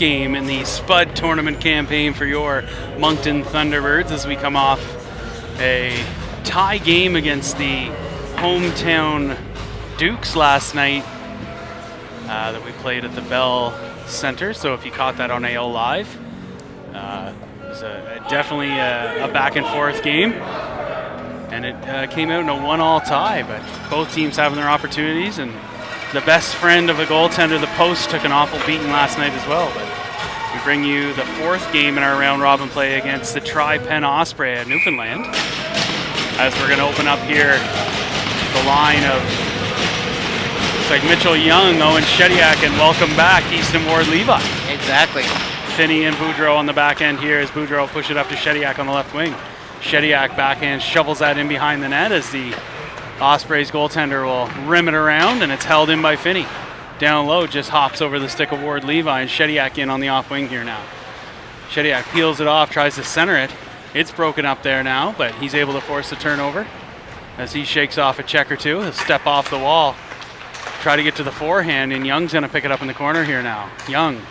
game in the Spud tournament campaign for your Moncton Thunderbirds as we come off a tie game against the hometown Dukes last night that we played at the Bell Center. So if you caught that on AO Live, it was definitely a back and forth game. And it came out in a 1-1 tie, but both teams having their opportunities, and the best friend of a goaltender, the post, took an awful beating last night as well. But we bring you the fourth game in our round robin play against the Tri-Pen Osprey at Newfoundland, as we're going to open up here the line of, looks like Mitchell Young, Owen Shediak, and welcome back Easton Ward Levi. Exactly. Finney and Boudreau on the back end here as Boudreau push it up to Shediak on the left wing. Shediak backhand shovels that in behind the net as the Osprey's goaltender will rim it around, and it's held in by Finney. Down low, just hops over the stick of Ward Levi, and Shediak in on the off wing here now. Shediak peels it off, tries to center it. It's broken up there now, but he's able to force the turnover as he shakes off a check or two. He'll step off the wall, try to get to the forehand, and Young's going to pick it up in the corner here now. Young,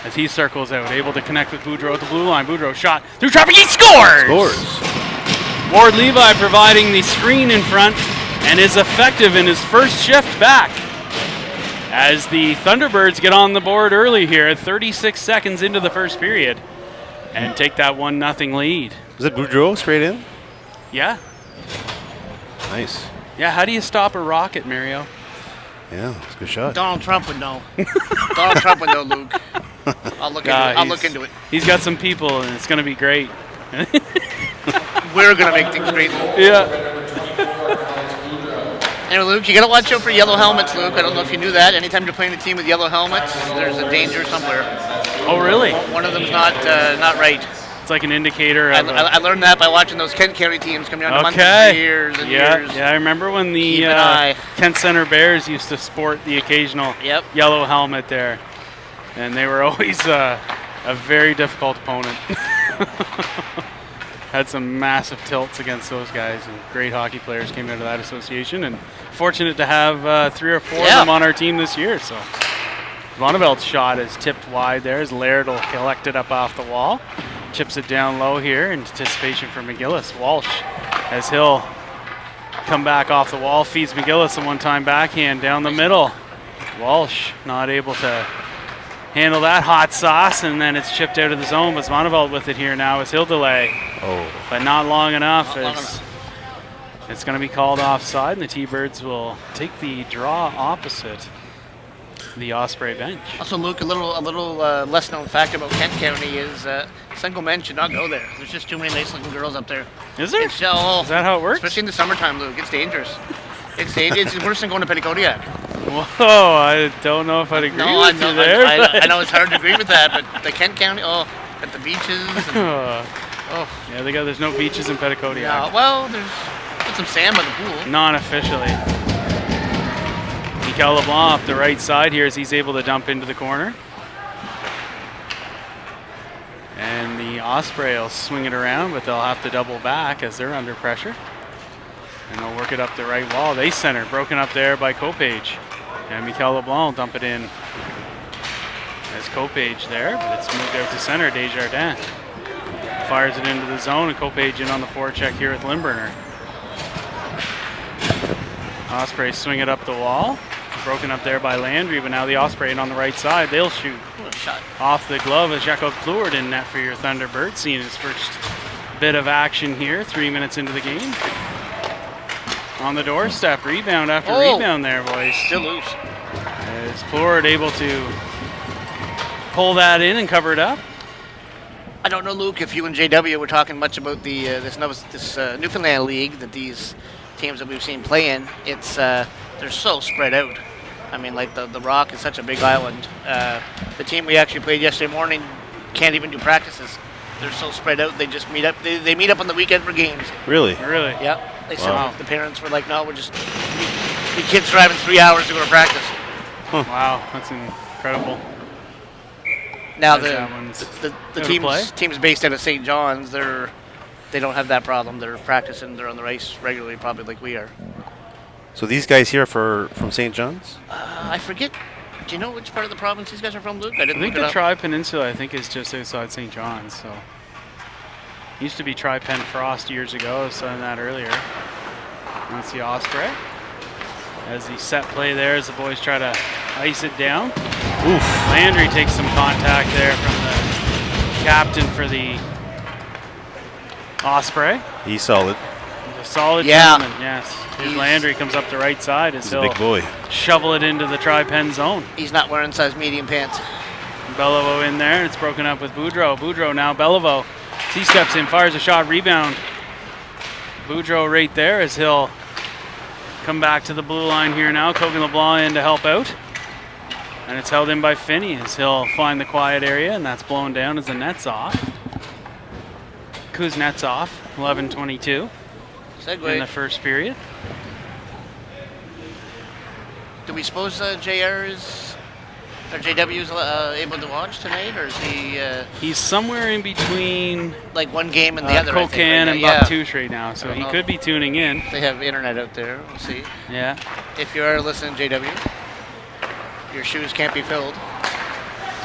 as he circles out, able to connect with Boudreau at the blue line. Boudreau shot through traffic, he scores! Ward Levi providing the screen in front and is effective in his first shift back as the Thunderbirds get on the board early here, 36 seconds into the first period, and take that 1-0 lead. Was it Boudreau straight in? Yeah. Nice. Yeah, how do you stop a rocket, Mario? Yeah, it's a good shot. Donald Trump would know. Donald Trump would know, Luke. I'll look into it. He's got some people, and it's going to be great. We're going to make things great. Yeah. Anyway, Luke, you got to watch out for yellow helmets, Luke. I don't know if you knew that. Anytime you're playing a team with yellow helmets, there's a danger somewhere. Oh, really? One of them's not right. It's like an indicator. I learned that by watching those Kent County teams come down to Moncton for years and years. Yeah, I remember when the Kent Center Bears used to sport the occasional yellow helmet there. And they were always a very difficult opponent. Had some massive tilts against those guys, and great hockey players came out of that association, and fortunate to have 3 or 4 of them on our team this year. So Vonneveld's shot is tipped wide there as Laird will collect it up off the wall. Chips it down low here in anticipation for McGillis. Walsh, as he'll come back off the wall, feeds McGillis a one-time backhand down the middle. Walsh not able to handle that hot sauce, and then it's chipped out of the zone, but Zvoneveld with it here now as he'll delay. But not long enough. It's going to be called offside, and the T-Birds will take the draw opposite the Osprey bench. Also, Luke, a little less known fact about Kent County is single men should not go there. There's just too many nice-looking girls up there. Is there? Is that how it works? Especially in the summertime, Luke. It's dangerous. It's worse than going to Petticodiac. Whoa, I don't know if I'd agree with you there. I know it's hard to agree with that, but the Kent County, at the beaches. Yeah, there's no beaches in Petticodiac. Yeah, well, there's some sand by the pool. Non-officially. Mikel LeBlanc off the right side here as he's able to dump into the corner. And the Osprey will swing it around, but they'll have to double back as they're under pressure. And they'll work it up the right wall. They center, broken up there by Copage. And Mikel LeBlanc will dump it in as Copage there, but it's moved out to center. Desjardins fires it into the zone, and Copage in on the forecheck here with Limburner. Osprey swing it up the wall. Broken up there by Landry, but now the Osprey in on the right side. They'll shoot off the glove as Jacob Kluward in net for your Thunderbirds, seeing his first bit of action here, 3 minutes into the game. On the doorstep, rebound after rebound there, boys. Still loose. Is Kluward able to pull that in and cover it up? I don't know, Luke, if you and JW were talking much about the this Newfoundland League that these teams that we've seen play in. It's they're so spread out. I mean, like the Rock is such a big island. The team we actually played yesterday morning can't even do practices. They're so spread out. They just meet up. They meet up on the weekend for games. Really? Really? Yep. They said the parents were like, no, we're just the kids driving 3 hours to go to practice. Huh. Wow, that's incredible. Now the teams based out of St. John's, they don't have that problem. They're practicing. They're on the ice regularly, probably like we are. So these guys here from St. John's? I forget Do you know which part of the province these guys are from, Luke? I I didn't think look it the up. Tri-Peninsula, I think, is just outside St. John's. So used to be Tri-Pen Frost years ago. I was saying that earlier. That's the Osprey. As the set play there, as the boys try to ice it down. Oof. Landry takes some contact there from the captain for the Osprey. He's solid. A solid Yeah. gentleman, yes. Here's Landry comes up the right side as He's a he'll big boy. shovel it into the Tri-Pen zone. He's not wearing size medium pants. Beliveau in there. It's broken up with Boudreau. Boudreau now Beliveau. He steps in, fires a shot, rebound. Boudreau right there as he'll come back to the blue line here now. Cogan LeBlanc in to help out. And it's held in by Finney as he'll find the quiet area, and that's blown down as the net's off. Kuznetsov, 11:22 in the Segue. first period. Do we suppose JR is, or JW is able to watch tonight, or is he He's somewhere in between like one game and the other? I think, Kokan right and now? Yeah. Baptouche right now, so I don't he know. could be tuning in. They have internet out there. We'll see. Yeah. If you are listening, JW, your shoes can't be filled.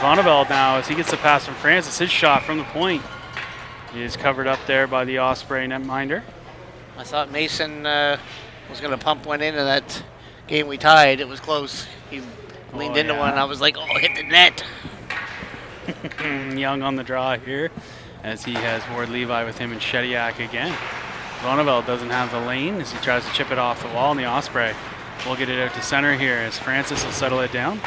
Vonnevel now, as he gets the pass from Francis, his shot from the point is covered up there by the Osprey netminder. I thought Mason was going to pump one in that game we tied. It was close. He leaned into yeah. one. I was like, oh, hit the net. Young on the draw here, as he has Ward Levi with him and Shediak again. Vonnevel doesn't have the lane as he tries to chip it off the wall, and the Osprey will get it out to center here as Francis will settle it down.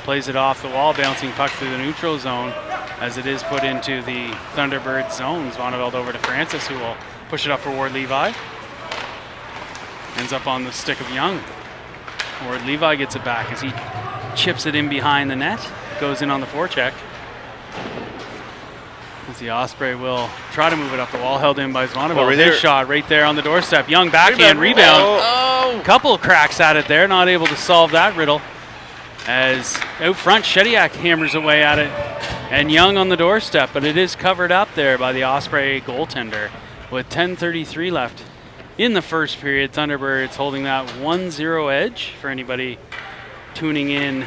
Plays it off the wall, bouncing puck through the neutral zone as it is put into the Thunderbird zones. Vonnevel over to Francis, who will push it up for Ward Levi. Ends up on the stick of Young. Ward Levi gets it back as he chips it in behind the net. Goes in on the forecheck. As the Osprey will try to move it up the wall, held in by Zvonnevel. Oh, right His there. shot right there on the doorstep. Young backhand rebound. Oh, Couple cracks at it there, not able to solve that riddle. As out front, Shediak hammers away at it. And Young on the doorstep, but it is covered up there by the Osprey goaltender with 10:33 left in the first period. Thunderbirds holding that 1-0 edge for anybody tuning in,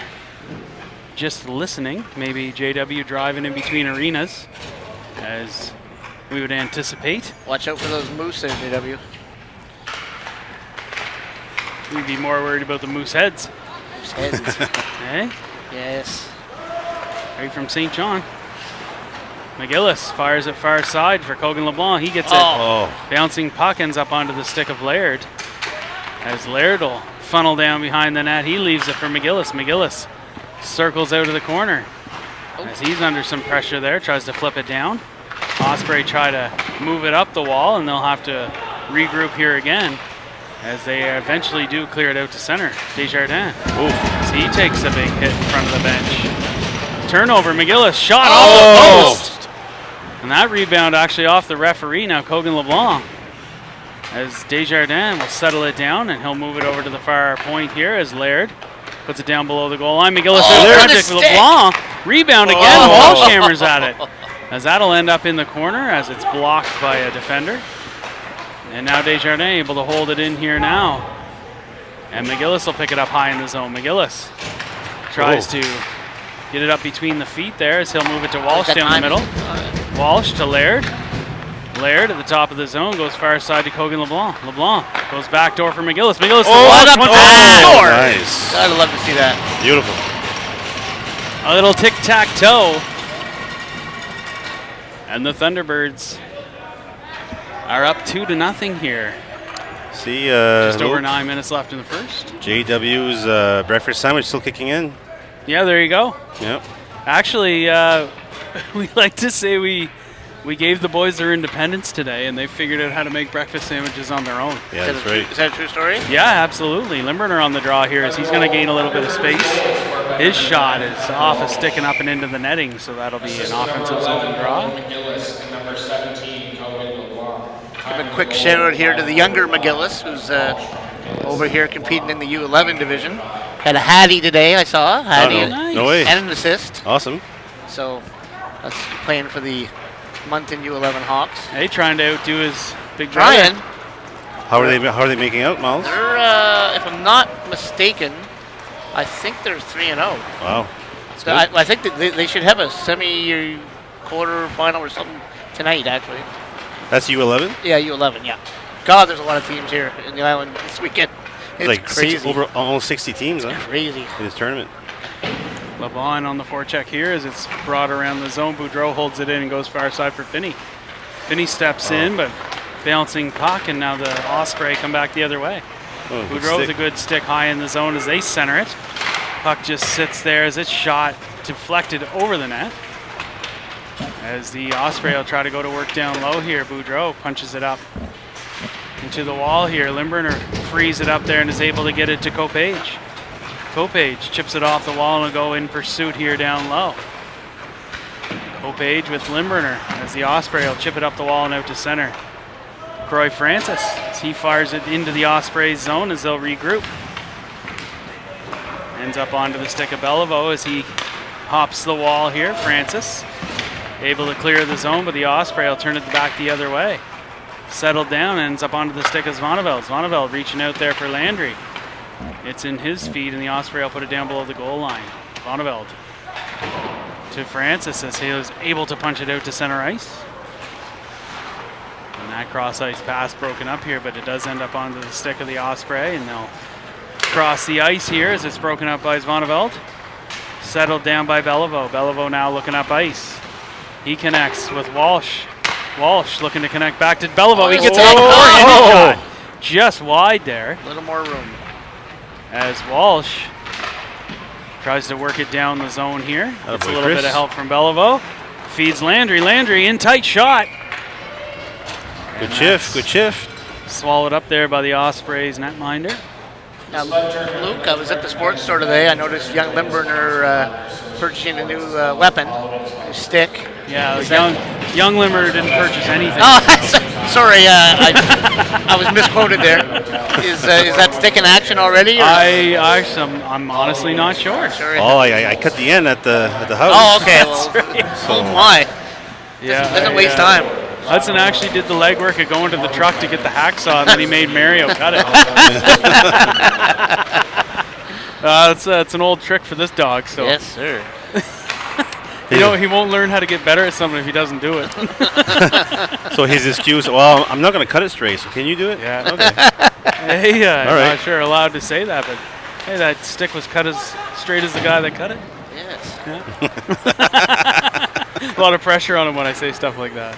just listening. Maybe JW driving in between arenas, as we would anticipate. watch out for those moose there, JW. We'd be more worried about the moose heads. Moose heads. Eh? Yes. Right from St. John. McGillis fires it far side for Cogan LeBlanc. He gets it. Oh, Bouncing puck ends up onto the stick of Laird. As Laird will funnel down behind the net, he leaves it for McGillis. McGillis circles out of the corner. As he's under some pressure there, tries to flip it down. Osprey try to move it up the wall, and they'll have to regroup here again, as they eventually do clear it out to center. Desjardins. As he takes a big hit in front of the bench. Turnover, McGillis shot off the post. And that rebound actually off the referee. Now Cogan LeBlanc, as Desjardins will settle it down, and he'll move it over to the far point here as Laird puts it down below the goal line. McGillis Oh, in the front stick. LeBlanc. Rebound again. Oh. Walsh hammers at it. As that'll end up in the corner as it's blocked by a defender. And now Desjardins able to hold it in here now. And McGillis will pick it up high in the zone. McGillis tries to get it up between the feet there as he'll move it to Walsh That down the timing. middle. Walsh to Laird. Laird at the top of the zone goes far side to Cogan LeBlanc. LeBlanc goes back door for McGillis. McGillis to Walsh. One oh, more. nice. I'd love to see that. Beautiful. A little tic-tac-toe. And the Thunderbirds are up 2-0 here. See, Just over Luke, 9 minutes left in the first. JW's breakfast sandwich still kicking in. Yeah, there you go. Yep. Actually, we like to say we gave the boys their independence today, and they figured out how to make breakfast sandwiches on their own. Yeah, that's right. Is that a true story? Yeah, absolutely. Limburner on the draw here as he's going to gain a little bit of space. His shot is off of sticking up and into the netting, so that'll be an offensive zone draw. McGillis and number 17, Cogan LeBlanc. Give a quick shout out here to the younger McGillis, who's over here competing in the U11 division. Had a Hattie today, I saw. Hattie Oh, nice. no way. and an assist. Awesome. So that's playing for the Moncton U11 Hawks. Hey, trying to outdo his big brother. Brian, How are they making out, Miles? they're, if I'm not mistaken, I think they're 3-0. Wow. That's So good. I think that they should have a semi-quarter final or something tonight, actually. That's U11? Yeah, U11, yeah. God, there's a lot of teams here in the island this weekend. It's Like crazy. over almost 60 teams, huh? Crazy. In this tournament. LeBon on the forecheck here as it's brought around the zone. Boudreau holds it in and goes far side for Finney. Finney steps in, but bouncing puck, and now the Osprey come back the other way. Oh, good Boudreau with a stick. good stick high in the zone as they center it. Puck just sits there as it's shot, deflected over the net. As the Osprey will try to go to work down low here. Boudreau punches it up into the wall here. Limburner frees it up there and is able to get it to Kopage. Kopage chips it off the wall and will go in pursuit here down low. Kopage with Limburner as the Osprey will chip it up the wall and out to center. Croy Francis as he fires it into the Osprey zone as they'll regroup. Ends up onto the stick of Beliveau as he hops the wall here. Francis able to clear the zone, but the Osprey will turn it back the other way. Settled down, ends up onto the stick of Zvoneveld. Zvoneveld reaching out there for Landry. It's in his feet, and the Osprey will put it down below the goal line. Zvoneveld to Francis as he was able to punch it out to center ice. And that cross ice pass broken up here, but it does end up onto the stick of the Osprey, and they'll cross the ice here as it's broken up by Zvoneveld. Settled down by Beliveau. Beliveau now looking up ice. He connects with Walsh. Walsh looking to connect back to Beliveau. He gets it on the forehand shot. Just wide there. A little more room. As Walsh tries to work it down the zone here. Gets a little Chris. bit of help from Beliveau. Feeds Landry. Landry in tight shot. Good And shift. that's Good shift. Swallowed up there by the Ospreys netminder. Now, Luke, I was at the sports store today. I noticed young Limburner purchasing a new weapon, a new stick. Yeah, young Limmer didn't purchase anything. Oh, sorry, I was misquoted there. Is that stick in action already? Or? I'm honestly not sure. Sure. Oh, I cut the end at the house. Oh, okay. Well, oh my. Doesn't waste time. Hudson actually did the legwork of going to the truck to get the hacksaw, and then he made Mario cut it. It's an old trick for this dog. So Yes, sir. he won't learn how to get better at something if he doesn't do it. So his excuse, well, I'm not going to cut it straight, so can you do it? Yeah. Okay. Hey, I'm All right. not sure allowed to say that, but hey, that stick was cut as straight as the guy that cut it. Yes. A lot of pressure on him when I say stuff like that.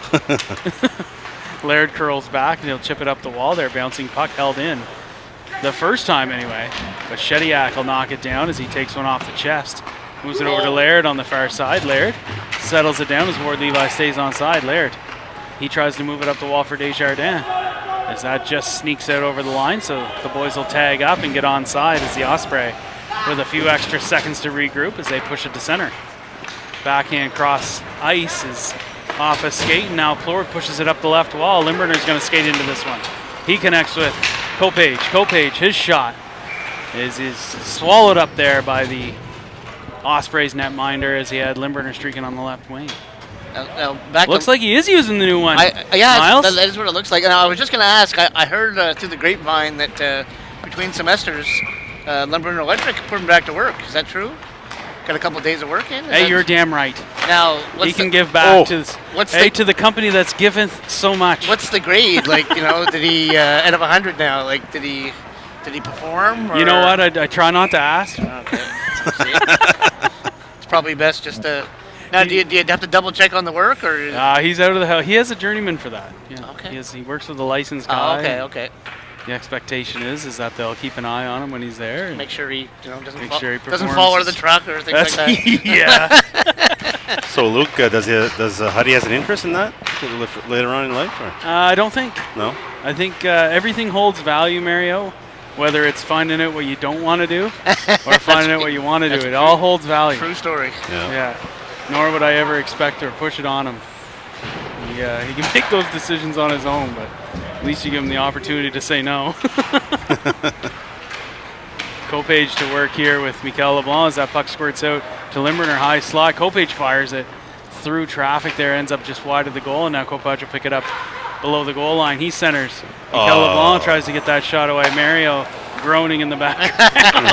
Laird curls back and he'll chip it up the wall there. Bouncing puck held in. The first time anyway. But Shediak will knock it down as he takes one off the chest. Moves it over to Laird on the far side. Laird settles it down as Ward Levi stays on side. Laird, he tries to move it up the wall for Desjardins. As that just sneaks out over the line, so the boys will tag up and get on side as the Osprey with a few extra seconds to regroup as they push it to center. Backhand cross ice is off a skate, and now Plord pushes it up the left wall. Limburner's going to skate into this one. He connects with Kopage. Kopage, his shot is swallowed up there by the Osprey's netminder as he had Limburner streaking on the left wing. Now back Looks like he is using the new one. Yeah, Miles? that is what it looks like. And I was just going to ask, I heard through the grapevine that between semesters, Limburner Electric put him back to work. Is that true? Got a couple days of work in? Hey, you're damn right. Now, He can give back to the- to the company that's giveth so much. What's the grade? Like, did he out of 100 now? Like, did he perform? Or? You know what? I try not to ask. Okay. It's probably best just to. Now, do you have to double check on the work, or? He's out of the house. He has a journeyman for that. Yeah. Okay. He works with a licensed guy. Okay. The expectation is that they'll keep an eye on him when he's there. and Make sure he doesn't Make fall, sure he doesn't fall out of the performs. truck or things like that. Yeah. So Luke, does Huddy has an interest in that later on in life? Or? I don't think. No? I think everything holds value, Mario. Whether it's finding out what you don't want to do or finding out what you want to do, it all holds value. True story. Yeah. Nor would I ever expect or push it on him. He can make those decisions on his own, but at least you give him the opportunity to say no. Kopage to work here with Mikel LeBlanc as that puck squirts out to Limburner, high slot. Kopage fires it through traffic there, ends up just wide of the goal, and now Kopage will pick it up below the goal line. He centers. Mikel LeBlanc tries to get that shot away. Mario groaning in the background.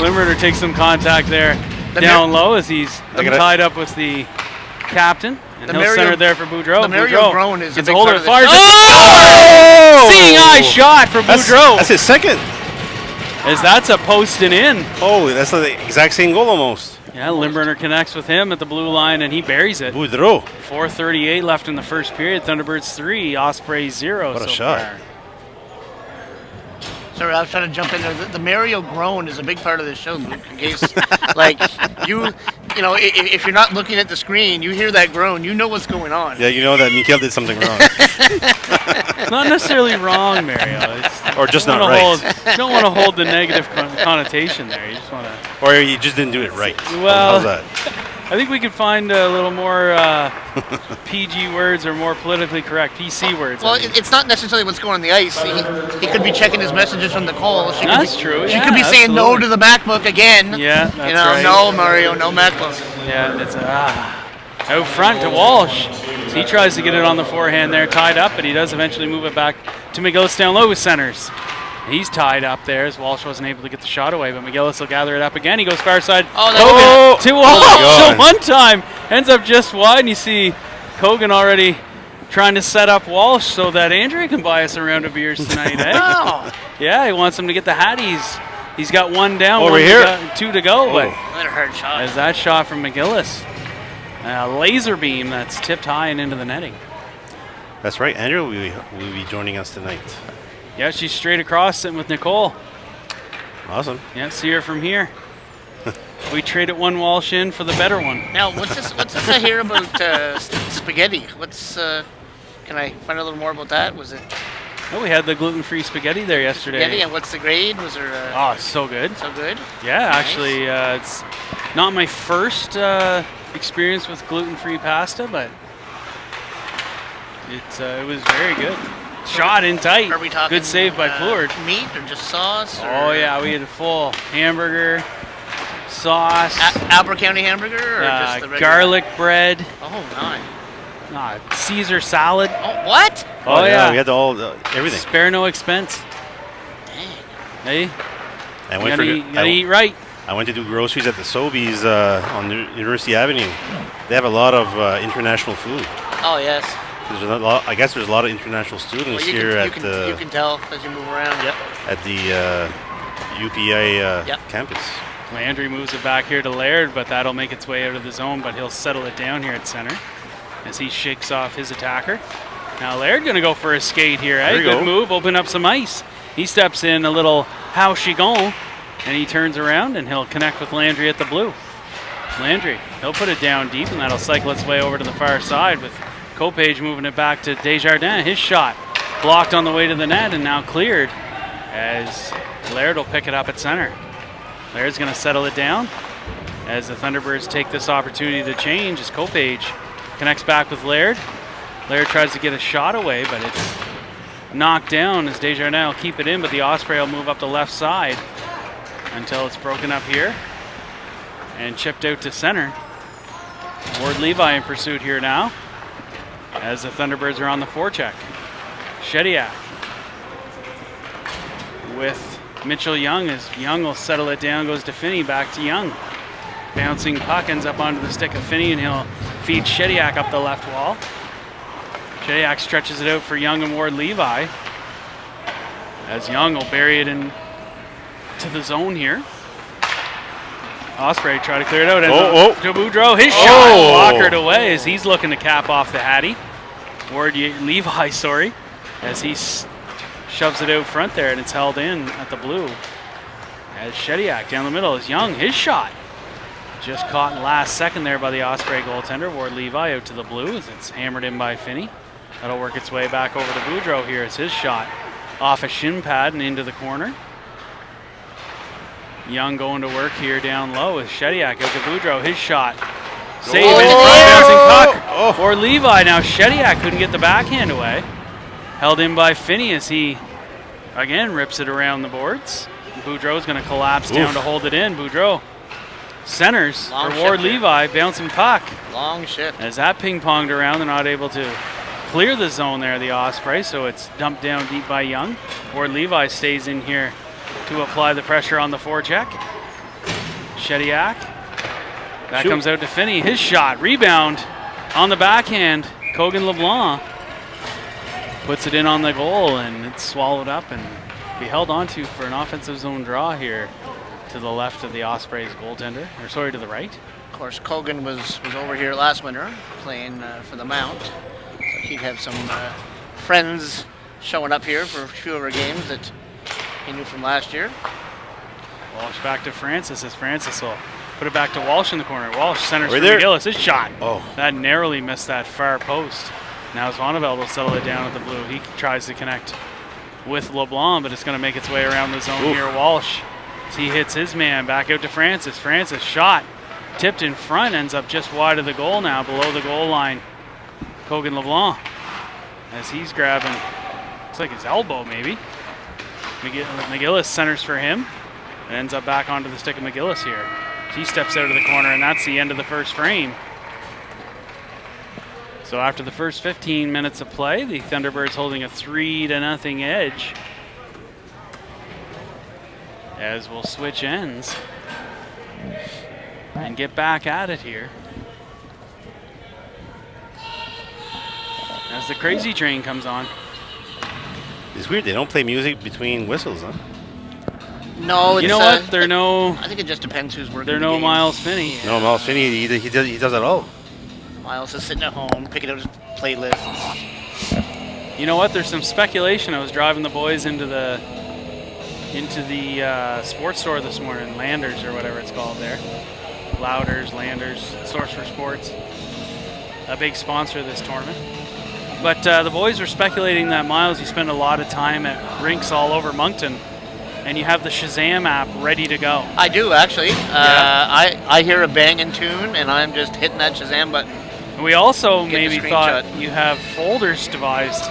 Limericker takes some contact there down low as he's tied up with the captain. And he'll center there for Boudreau. The Mario groan is a big part of this. Oh! Seeing eye shot for Boudreau. That's his second. As that's a post and in. Oh, that's the exact same goal almost. Yeah, Limburner connects with him at the blue line, and he buries it. Boudreau. 4:38 left in the first period. Thunderbirds 3, Osprey 0. What a shot. Far. Sorry, I was trying to jump in there. The Mario groan is a big part of this show, Luke. In case, like, you know, if you're not looking at the screen, you hear that groan, you know what's going on. Yeah, you know that Mikael did something wrong. It's not necessarily wrong, Mario. Or just not right. You don't want to hold the negative connotation there. You just want to. Or you just didn't do it right. Well, how's that? I think we could find a little more PG words or more politically correct PC words. Well, it's not necessarily what's going on the ice. He could be checking his messages from the call. That's true. She could be saying no to the MacBook again. Yeah, that's right. No, Mario, no MacBook. Yeah, it's out front to Walsh. He tries to get it on the forehand there, tied up, but he does eventually move it back to McGillis down low with centers. He's tied up there as Walsh wasn't able to get the shot away, but McGillis will gather it up again. He goes far side. To Walsh. So one time ends up just wide, and you see Kogan already trying to set up Walsh so that Andrea can buy us a round of beers tonight, eh? Oh. Yeah, he wants him to get the hatties. He's got one down, over here. 2 to go, but That hurt shot. as that shot from McGillis. A laser beam that's tipped high and into the netting. That's right. Andrew will be joining us tonight. Yeah, she's straight across sitting with Nicole. Awesome. Yeah, see her from here. We traded one Walsh in for the better one. Now, what's this I hear about spaghetti? Can I find a little more about that? Was it Oh, we had the gluten-free spaghetti there yesterday. spaghetti, and what's the grade? Was there Oh, it's so good. so good? Yeah, Nice. actually, it's not my first experience with gluten-free pasta, but it was very good. Shot in tight. Are we talking Good save by Plord. meat or just sauce? Or Oh yeah, we had a full hamburger, sauce, Albert County hamburger or just the regular? garlic bread, Oh, nice. Caesar salad. Oh, what? Oh yeah, We had everything. spare no expense. Dang. Hey, I you went gotta eat right. I went to do groceries at the Sobeys on University Avenue. They have a lot of international food. Oh, yes. I guess there's a lot of international students Well, here you can tell as you move around. Yep. at the UPI campus. Landry moves it back here to Laird, but that'll make its way out of the zone, but he'll settle it down here at center as he shakes off his attacker. Now Laird gonna go for a skate here, eh? Good move, open up some ice. He steps in a little how she gon', and he turns around and he'll connect with Landry at the blue. Landry, he'll put it down deep, and that'll cycle its way over to the far side with Copage moving it back to Desjardins. His shot blocked on the way to the net and now cleared as Laird will pick it up at center. Laird's going to settle it down as the Thunderbirds take this opportunity to change as Copage connects back with Laird. Laird tries to get a shot away, but it's knocked down as Desjardins will keep it in, but the Osprey will move up the left side until it's broken up here and chipped out to center. Ward Levi in pursuit here now as the Thunderbirds are on the forecheck. Shediak with Mitchell Young as Young will settle it down, goes to Finney, back to Young. Bouncing puck ends up onto the stick of Finney, and he'll feed Shediak up the left wall. Shediak stretches it out for Young and Ward Levi as Young will bury it in to the zone here. Osprey try to clear it out, and to Boudreau, his shot blockered away as he's looking to cap off the Hattie. Ward Levi, sorry, as he shoves it out front there, and it's held in at the blue. As Shediak down the middle is Young, his shot just caught in last second there by the Osprey goaltender. Ward Levi out to the blue as it's hammered in by Finney. That'll work its way back over to Boudreau here as his shot off a shin pad and into the corner. Young going to work here down low with Shediak out to Boudreau. His shot. Save in front, bouncing puck. Or Levi. Now Shediak couldn't get the backhand away. Held in by Finney as he again rips it around the boards. Boudreau's going to collapse down to hold it in. Boudreau centers for Ward Levi. Bouncing puck. Long shit. As that ping-ponged around, they're not able to clear the zone there, the Osprey, so it's dumped down deep by Young. Ward Levi stays in here to apply the pressure on the forecheck. Shediac. That comes out to Finney. His shot. Rebound on the backhand. Kogan LeBlanc puts it in on the goal, and it's swallowed up and be held onto for an offensive zone draw here to the left of the Ospreys goaltender, or sorry, to the right. Of course, Kogan was over here last winter playing for the Mount. So he'd have some friends showing up here for a few of our games that he knew from last year. Walsh back to Francis as Francis will put it back to Walsh in the corner. Walsh centers Right for there. McGillis. His shot. Oh. That narrowly missed that far post. Now Zvoneveld will settle it down at the blue. He tries to connect with LeBlanc, but it's going to make its way around the zone here. Walsh, as he hits his man, back out to Francis. Francis shot, tipped in front, ends up just wide of the goal now, below the goal line. Kogan LeBlanc, as he's grabbing, looks like his elbow maybe. McGillis centers for him, and ends up back onto the stick of McGillis here. He steps out of the corner, and that's the end of the first frame. So after the first 15 minutes of play, the Thunderbirds holding a 3-0 edge. As we'll switch ends and get back at it here. As the crazy train comes on. It's weird, they don't play music between whistles, huh? No, it's, You know what? They're no. I think it just depends who's working. They're the no games. Miles Finney. No, Miles Finney, he does it all. Miles is sitting at home, picking out his playlists. You know what? There's some speculation. I was driving the boys into the sports store this morning, Landers or whatever it's called there. Louders, Landers, Source for Sports, a big sponsor of this tournament. But the boys were speculating that, Miles, you spend a lot of time at rinks all over Moncton, and you have the Shazam app ready to go. I do, actually. I hear a banging tune, and I'm just hitting that Shazam button. We also Get the maybe screenshot. thought you have folders devised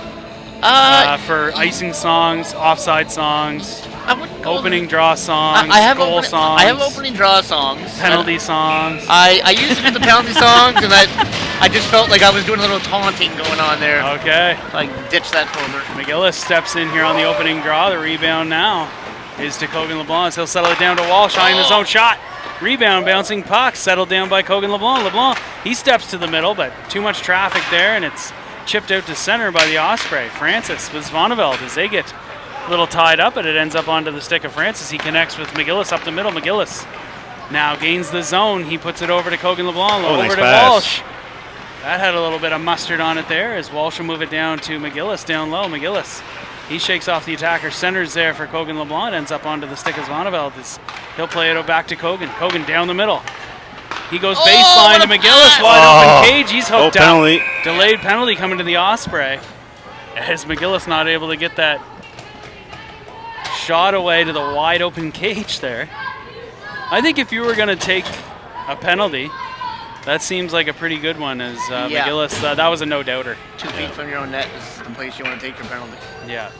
for icing songs, offside songs, I wouldn't go opening draw songs, I have goal songs, I have opening draw songs. penalty songs. I used to do the penalty songs, and I just felt like I was doing a little taunting going on there. Okay. So I ditched that folder. McGillis steps in here on the opening draw. The rebound now is to Kogan LeBlanc. He'll settle it down to Walsh, eyeing his own shot. Rebound, bouncing puck, settled down by Kogan LeBlanc. LeBlanc, he steps to the middle, but too much traffic there, and it's chipped out to center by the Osprey. Francis with Zvoneveld as they get a little tied up, but it ends up onto the stick of Francis. He connects with McGillis up the middle. McGillis now gains the zone. He puts it over to Kogan LeBlanc, over nice to pass. Walsh. That had a little bit of mustard on it there as Walsh will move it down to McGillis down low. McGillis, he shakes off the attacker, centers there for Kogan LeBlanc, ends up onto the stick of Zvoneveld. He'll play it back to Kogan. Kogan down the middle. He goes baseline to McGillis, wide open cage. He's hooked up. Penalty. Delayed penalty coming to the Osprey. As McGillis not able to get that shot away to the wide open cage there. I think if you were going to take a penalty, that seems like a pretty good one. As McGillis, that was a no-doubter. 2 feet from your own net is the place you want to take your penalty. Yeah.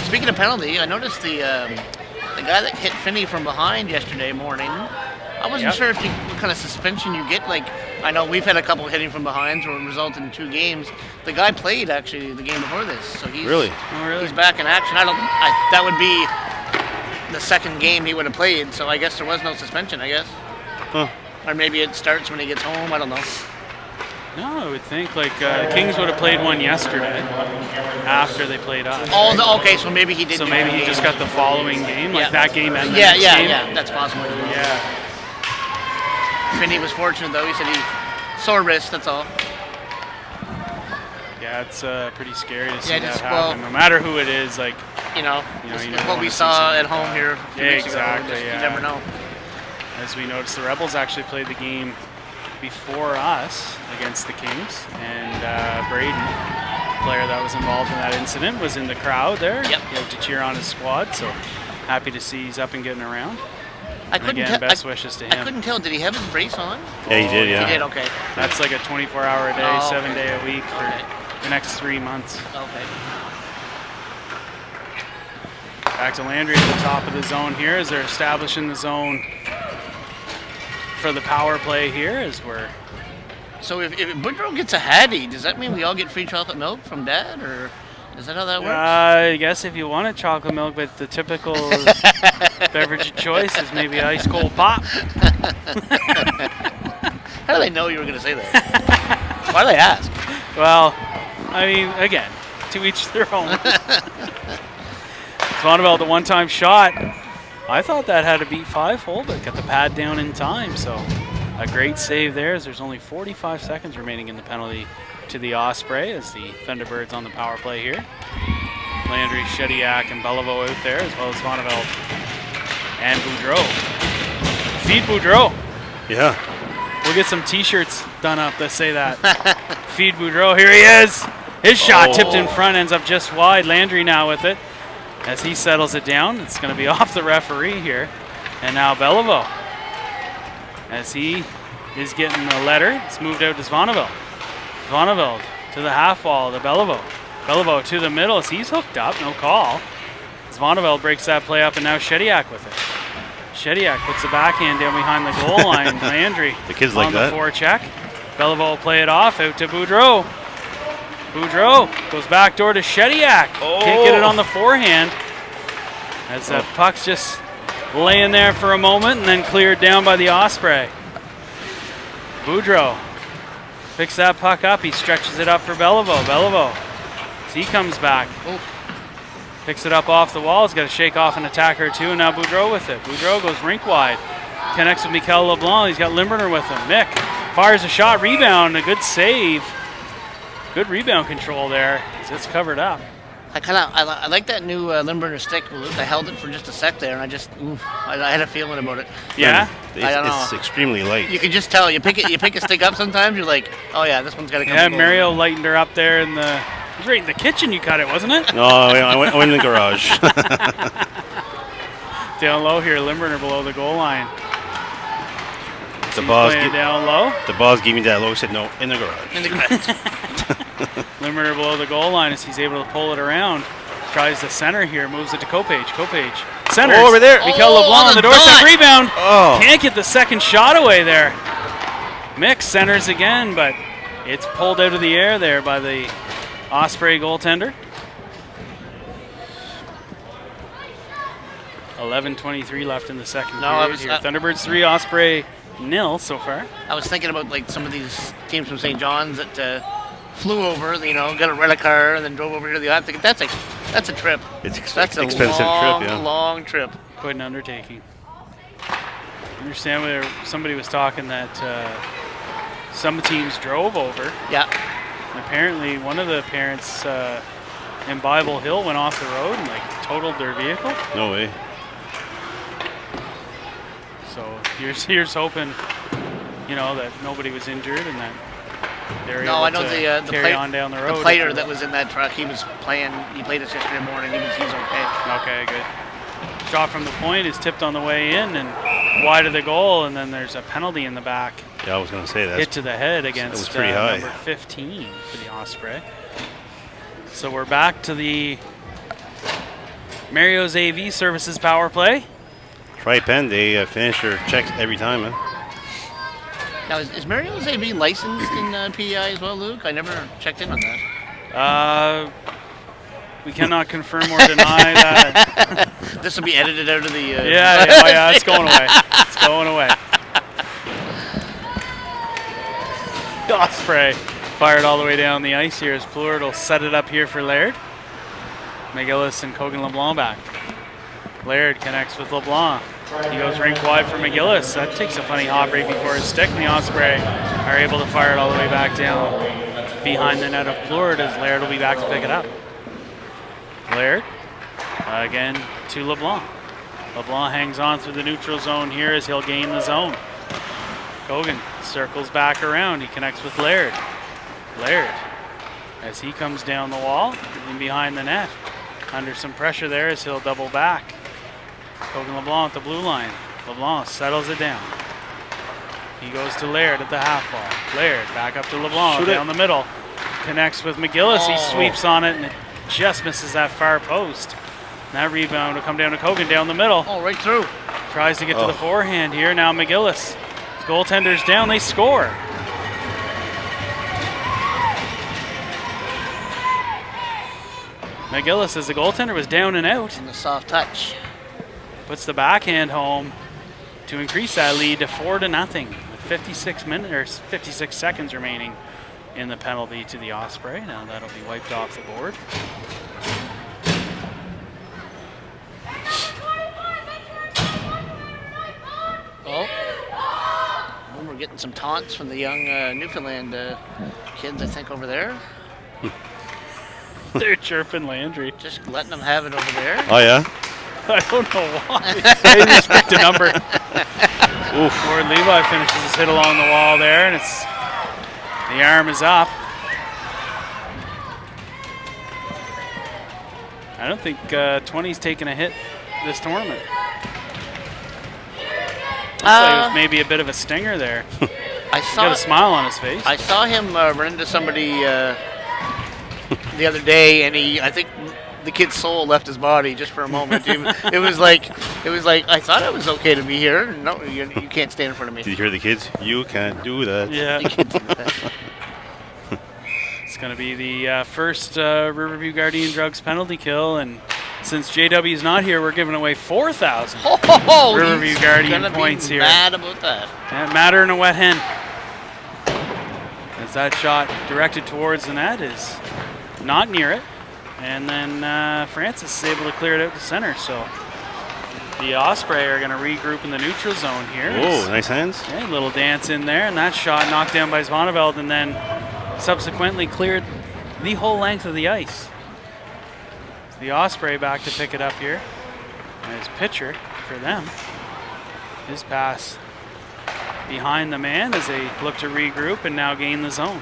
Speaking of penalty, I noticed the guy that hit Finney from behind yesterday morning. I wasn't sure what kind of suspension you get. Like, I know we've had a couple hitting from behind, so it resulted in 2 games. The guy played actually the game before this, so he's Really? Oh, really? he's back in action. That would be the second game he would have played. So I guess there was no suspension. I guess. Huh. Or maybe it starts when he gets home. I don't know. No, I would think the Kings would have played one yesterday after they played us. Oh, okay. So maybe he did. So do maybe one he game. just got the following game, like Yeah. that game and the Yeah, next yeah, game. yeah. That's possible. Yeah. Finney was fortunate though. He said he sore wrist. That's all. Yeah, it's pretty scary to see Yeah, that just- happen. No matter who it is, like, You know, You this never is what wanna we see saw something at home like here. that. A few Yeah, weeks ago. exactly, Just, yeah. You never know. as we noticed, the Rebels actually played the game before us against the Kings, and Braden, player that was involved in that incident, was in the crowd there. Yep. He had to cheer on his squad, so happy to see he's up and getting around. I couldn't Again, tell. best wishes to I him. couldn't tell. Did he have his brace on? Yeah, he did, yeah. He did. Okay. That's like a 24-hour a day, Oh, 7 okay. day a week for Okay. the next 3 months. Okay. Back to Landry at the top of the zone here as they're establishing the zone for the power play here as we're So if Boudreaux gets a Hattie, does that mean we all get free chocolate milk from Dad, or is that how that works? I guess if you wanted chocolate milk, but the typical beverage of choice is maybe ice cold pop. How do they know you were going to say that? Why do they ask? Well, I mean, again, to each their own. Swaneveld, the one-time shot. I thought that had to beat 5-hole, but got the pad down in time, so a great save there as there's only 45 seconds remaining in the penalty to the Osprey as the Thunderbirds on the power play here. Landry, Shediac, and Beliveau out there, as well as Swaneveld and Boudreaux. Feed Boudreaux. Yeah. We'll get some T-shirts done up that say that. Feed Boudreaux. Here he is. His shot tipped in front, ends up just wide. Landry now with it as he settles it down. It's going to be off the referee here. And now Beliveau as he is getting the letter. It's moved out to Swaneveld. Swaneveld to the half wall to Beliveau. Beliveau to the middle as he's hooked up. No call. Swaneveld breaks that play up, and now Shediac with it. Shediac puts the backhand down behind the goal line. Landry The kids like on that. the forecheck. Beliveau will play it off out to Boudreaux. Boudreaux goes back door to Shediac. Can't get it on the forehand. As the puck's just laying there for a moment and then cleared down by the Osprey. Boudreaux picks that puck up. He stretches it up for Beliveau. Beliveau, as he comes back. Picks it up off the wall. He's got to shake off an attacker or two, and now Boudreaux with it. Boudreaux goes rink wide. Connects with Mikel LeBlanc. He's got Limburner with him. Mick fires a shot, rebound, a good save. Good rebound control there as it's covered up. I like that new Limburner stick. I held it for just a sec there, and I had a feeling about it. Yeah? I don't It's know. extremely light. You can just tell. You pick a stick up sometimes. You're like, oh yeah, this one's got to come. Yeah, Mario lightened her up there in the... It was right in the kitchen you cut it, wasn't it? No, I went in the garage. Down low here, Limburner below the goal line. The boss, Playing down low. the boss gave me that low. Said no, in the garage. In the ground. Limburner below the goal line as he's able to pull it around. Tries the center here, moves it to Kopage. Kopage centers. Oh, over there. Mikel Oh, LeBlanc on the doorstep dot. rebound. Oh. Can't get the second shot away there. Mick centers again, but it's pulled out of the air there by the Osprey goaltender. 11:23 left in the second period here. Thunderbirds 3, Osprey 0 so far. I was thinking about like some of these teams from St. John's that flew over, got a rental car and then drove over here to the. I'm thinking that's a trip. It's That's a expensive long, trip. Yeah. long trip. Quite an undertaking. I understand where somebody was talking that some teams drove over. Yeah. And apparently one of the parents in Bible Hill went off the road and totaled their vehicle. No way. So here's hoping, that nobody was injured and that they're No, I able know to the carry on down the road. The player that was in that truck, he played us yesterday morning. He's okay. Okay, good. Shot from the point is tipped on the way in and wide of the goal, and then there's a penalty in the back. Yeah, I was going to say that. Hit to the head That against was pretty high. number 15 for the Osprey. So we're back to the Mario's AV Services power play. Tri-Pen, they finish their checks every time, man. Now, is Mario's AV licensed in PEI as well, Luke? I never checked in on that. We cannot confirm or deny that. This will be edited out of the. Yeah, it's going away. It's going away. Osprey fired all the way down the ice here as Plurd will set it up here for Laird. McGillis and Kogan LeBlanc back. Laird connects with LeBlanc. He goes rink wide for McGillis. That takes a funny hop right before his stick, and the Osprey are able to fire it all the way back down behind the net of Plurd as Laird will be back to pick it up. Laird again to LeBlanc. LeBlanc hangs on through the neutral zone here as he'll gain the zone. Kogan circles back around. He connects with Laird. Laird, as he comes down the wall and behind the net. Under some pressure there as he'll double back. Kogan LeBlanc at the blue line. LeBlanc settles it down. He goes to Laird at the half wall. Laird back up to LeBlanc down the middle. Connects with McGillis. He sweeps on it and it just misses that far post. And that rebound will come down to Kogan down the middle. Oh, right through. Tries to get to the forehand here. Now McGillis. Goaltender's down. They score. McGillis, as the goaltender, was down and out. And the soft touch. Puts the backhand home to increase that lead to 4-0 with 56 seconds remaining in the penalty to the Osprey. Now that'll be wiped off the board. Oh. And we're getting some taunts from the young Newfoundland kids, I think, over there. They're chirping Landry. Just letting them have it over there. Oh, yeah? I don't know why. They just picked a number. Oof. Ward Levi finishes his hit along the wall there, and it's the arm is up. I don't think 20's taken a hit this tournament. Looks like it was maybe a bit of a stinger there. He's got a smile on his face. I saw him run into somebody the other day, and I think the kid's soul left his body just for a moment. It was like I thought it was okay to be here. No, you can't stand in front of me. Did you hear the kids? You can't do that. Yeah. You can't do that. It's going to be the first Riverview Guardian Drugs penalty kill, and since JW's not here, we're giving away 4,000 Riverview Guardian points here. Mad about that. Can't matter in a wet hen. As that shot directed towards the net is not near it. And then Francis is able to clear it out to center. So the Osprey are going to regroup in the neutral zone here. Oh, nice hands. Okay, little dance in there. And that shot knocked down by Zvaneveld and then subsequently cleared the whole length of the ice. The Osprey back to pick it up here. And his pitcher for them. His pass behind the man as they look to regroup and now gain the zone.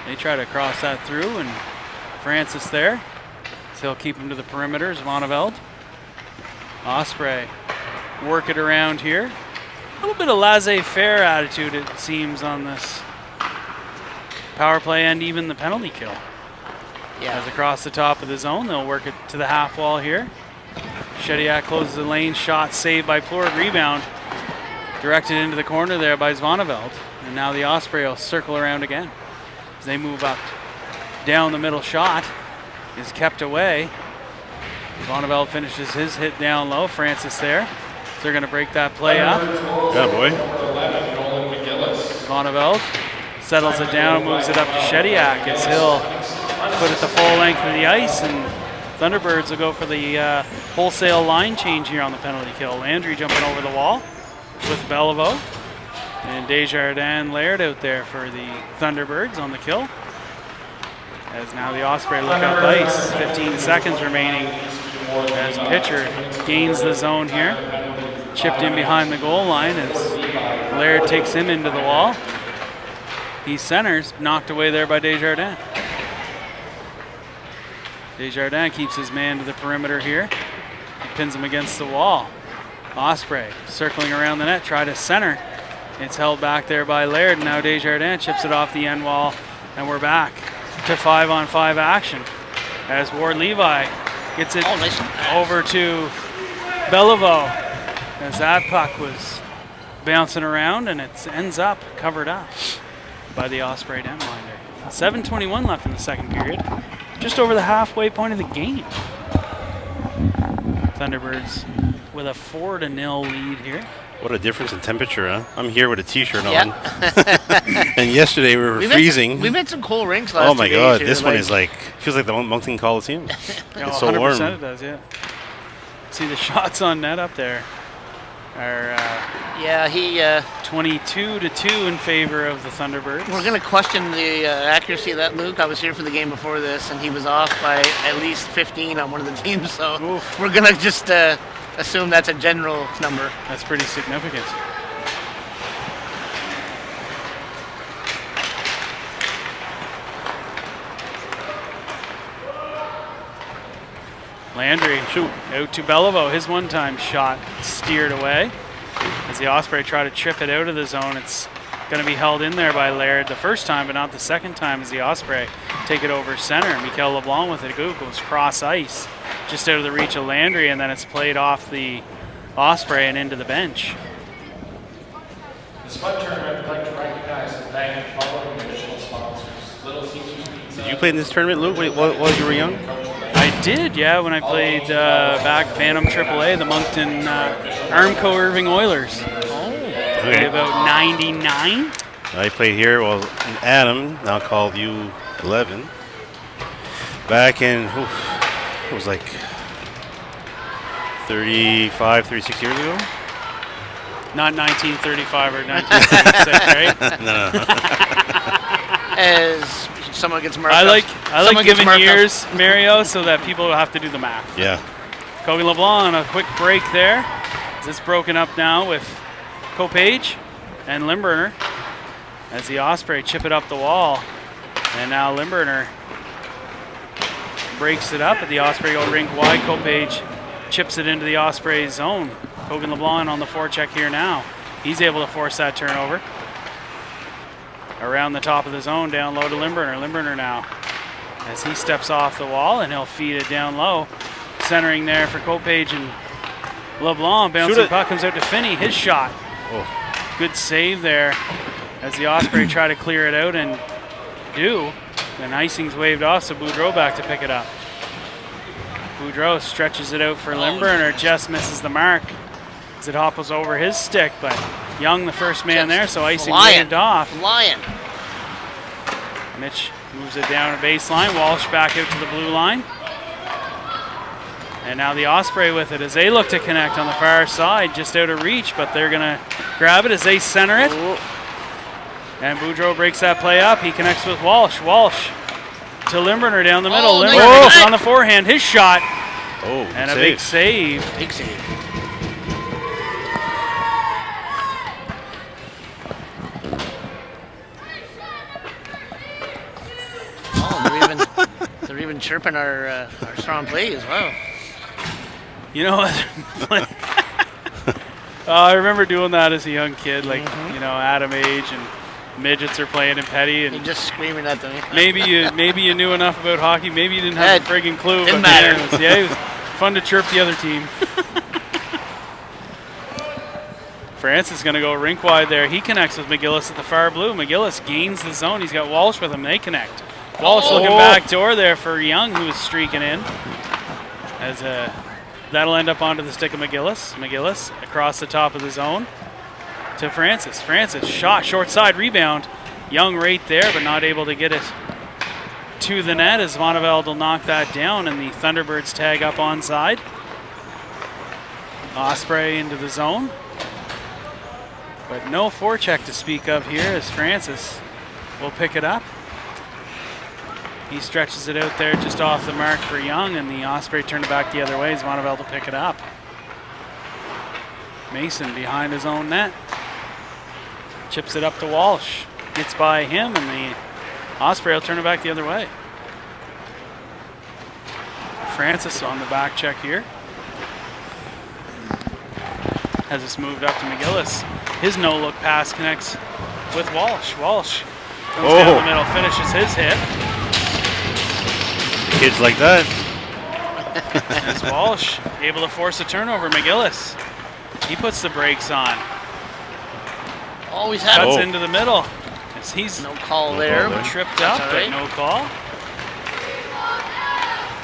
They try to cross that through, and Francis there. So he'll keep him to the perimeter, Zvaneveld. Osprey work it around here. A little bit of laissez-faire attitude, it seems, on this power play and even the penalty kill. Yeah. As across the top of the zone, they'll work it to the half wall here. Shediak closes the lane, shot saved by Plord, rebound directed into the corner there by Zvaneveld. And now the Osprey will circle around again as they move up. Down the middle shot is kept away. Zvaneveld finishes his hit down low. Francis there. So they're going to break that play up. Good boy. Zvaneveld settles it down, moves it up to Shediak as he'll put it the full length of the ice, and Thunderbirds will go for the wholesale line change here on the penalty kill. Landry jumping over the wall with Beliveau, and Desjardins Laird out there for the Thunderbirds on the kill. As now the Osprey look up ice, 15 seconds remaining as pitcher gains the zone here. Chipped in behind the goal line as Laird takes him into the wall. He centers, knocked away there by Desjardins. Desjardins keeps his man to the perimeter here. He pins him against the wall. Osprey circling around the net, try to center. It's held back there by Laird. Now Desjardins chips it off the end wall, and we're back to 5-on-5 action as Ward Levi gets it over to Beliveau as that puck was bouncing around, and it ends up covered up by the Osprey netminder. 7:21 left in the second period, just over the halfway point of the game. Thunderbirds with a 4-0 lead here. What a difference in temperature, huh? I'm here with a t-shirt on. And yesterday we were freezing. We met some cold rinks last 2 days. Oh my God, this one like, is like, feels like the Moncton Coliseum. It's so 100% warm. it does, yeah. See the shots on net up there are yeah, he 22-2 in favor of the Thunderbirds. We're going to question the accuracy of that, Luke. I was here for the game before this, and he was off by at least 15 on one of the teams, so we're going to just assume that's a general number. That's pretty significant. Landry out to Beliveau. His one-time shot steered away. As the Osprey try to chip it out of the zone, it's going to be held in there by Laird the first time, but not the second time as the Osprey take it over center. Mikel LeBlanc with it. It goes cross ice, just out of the reach of Landry, and then it's played off the Osprey and into the bench. The Spud tournament would like to recognize and thank the following additional sponsors: Little Caesars Pizza. Did you play in this tournament, Luke, while you were young? Coach did, yeah, when I played back Bantam AAA, the Moncton Armco Irving Oilers. Okay. About 99. I played here, well, in Adam, now called U11. Back in, it was like 35, 36 years ago? Not 1935 or 1936, right? No. As someone gets marked I like Someone gets giving marked up. years, Mario, so that people have to do the math. Yeah. Kobe LeBlanc on a quick break there. It's broken up now with Copage and Limburner as the Osprey chip it up the wall. And now Limburner breaks it up, but the Osprey go rink wide. Copage chips it into the Osprey zone. Kogan LeBlanc on the forecheck here now. He's able to force that turnover. Around the top of the zone, down low to Limburner. Limburner now as he steps off the wall, and he'll feed it down low. Centering there for Copage and LeBlanc. Bouncing puck comes out to Finney. His shot. Oh. Good save there as the Osprey try to clear it out and do. Then icing's waved off, so Boudreau back to pick it up. Boudreau stretches it out for Limburner, just misses the mark as it hopples over his stick, but Young the first man there, so icing waved off. Lion. Mitch moves it down to baseline, Walsh back out to the blue line. And now the Osprey with it as they look to connect on the far side, just out of reach, but they're gonna grab it as they center it. Ooh. And Boudreau breaks that play up. He connects with Walsh. Walsh to Limburner down the middle. Oh, Limburner nice. on the forehand. His shot. Oh, And a big save. Big save. Oh, they're even chirping our strong play as well. You know what? I remember doing that as a young kid, like, you know, Adam age and midgets are playing in petty, and You're just screaming at them. maybe you knew enough about hockey. Maybe you didn't have a friggin' clue. Didn't but matter. it was fun to chirp the other team. France is going to go rink wide there. He connects with McGillis at the far blue. McGillis gains the zone. He's got Walsh with him. They connect. Walsh looking back door there for Young, who is streaking in. As that'll end up onto the stick of McGillis. McGillis across the top of the zone to Francis. Francis shot, short side rebound. Young right there, but not able to get it to the net as Monteveld will knock that down, and the Thunderbirds tag up onside. Osprey into the zone. But no forecheck to speak of here as Francis will pick it up. He stretches it out there just off the mark for Young, and the Osprey turn it back the other way as Monteveld will pick it up. Mason behind his own net. Chips it up to Walsh. Gets by him, and the Osprey will turn it back the other way. Francis on the back check here. Has this moved up to McGillis. His no-look pass connects with Walsh. Walsh comes down the middle, finishes his hit. Kids like that. As Walsh able to force a turnover, McGillis. He puts the brakes on. Always had Cuts into the middle. As he's no call there. call there. tripped That's up, all but right. no call.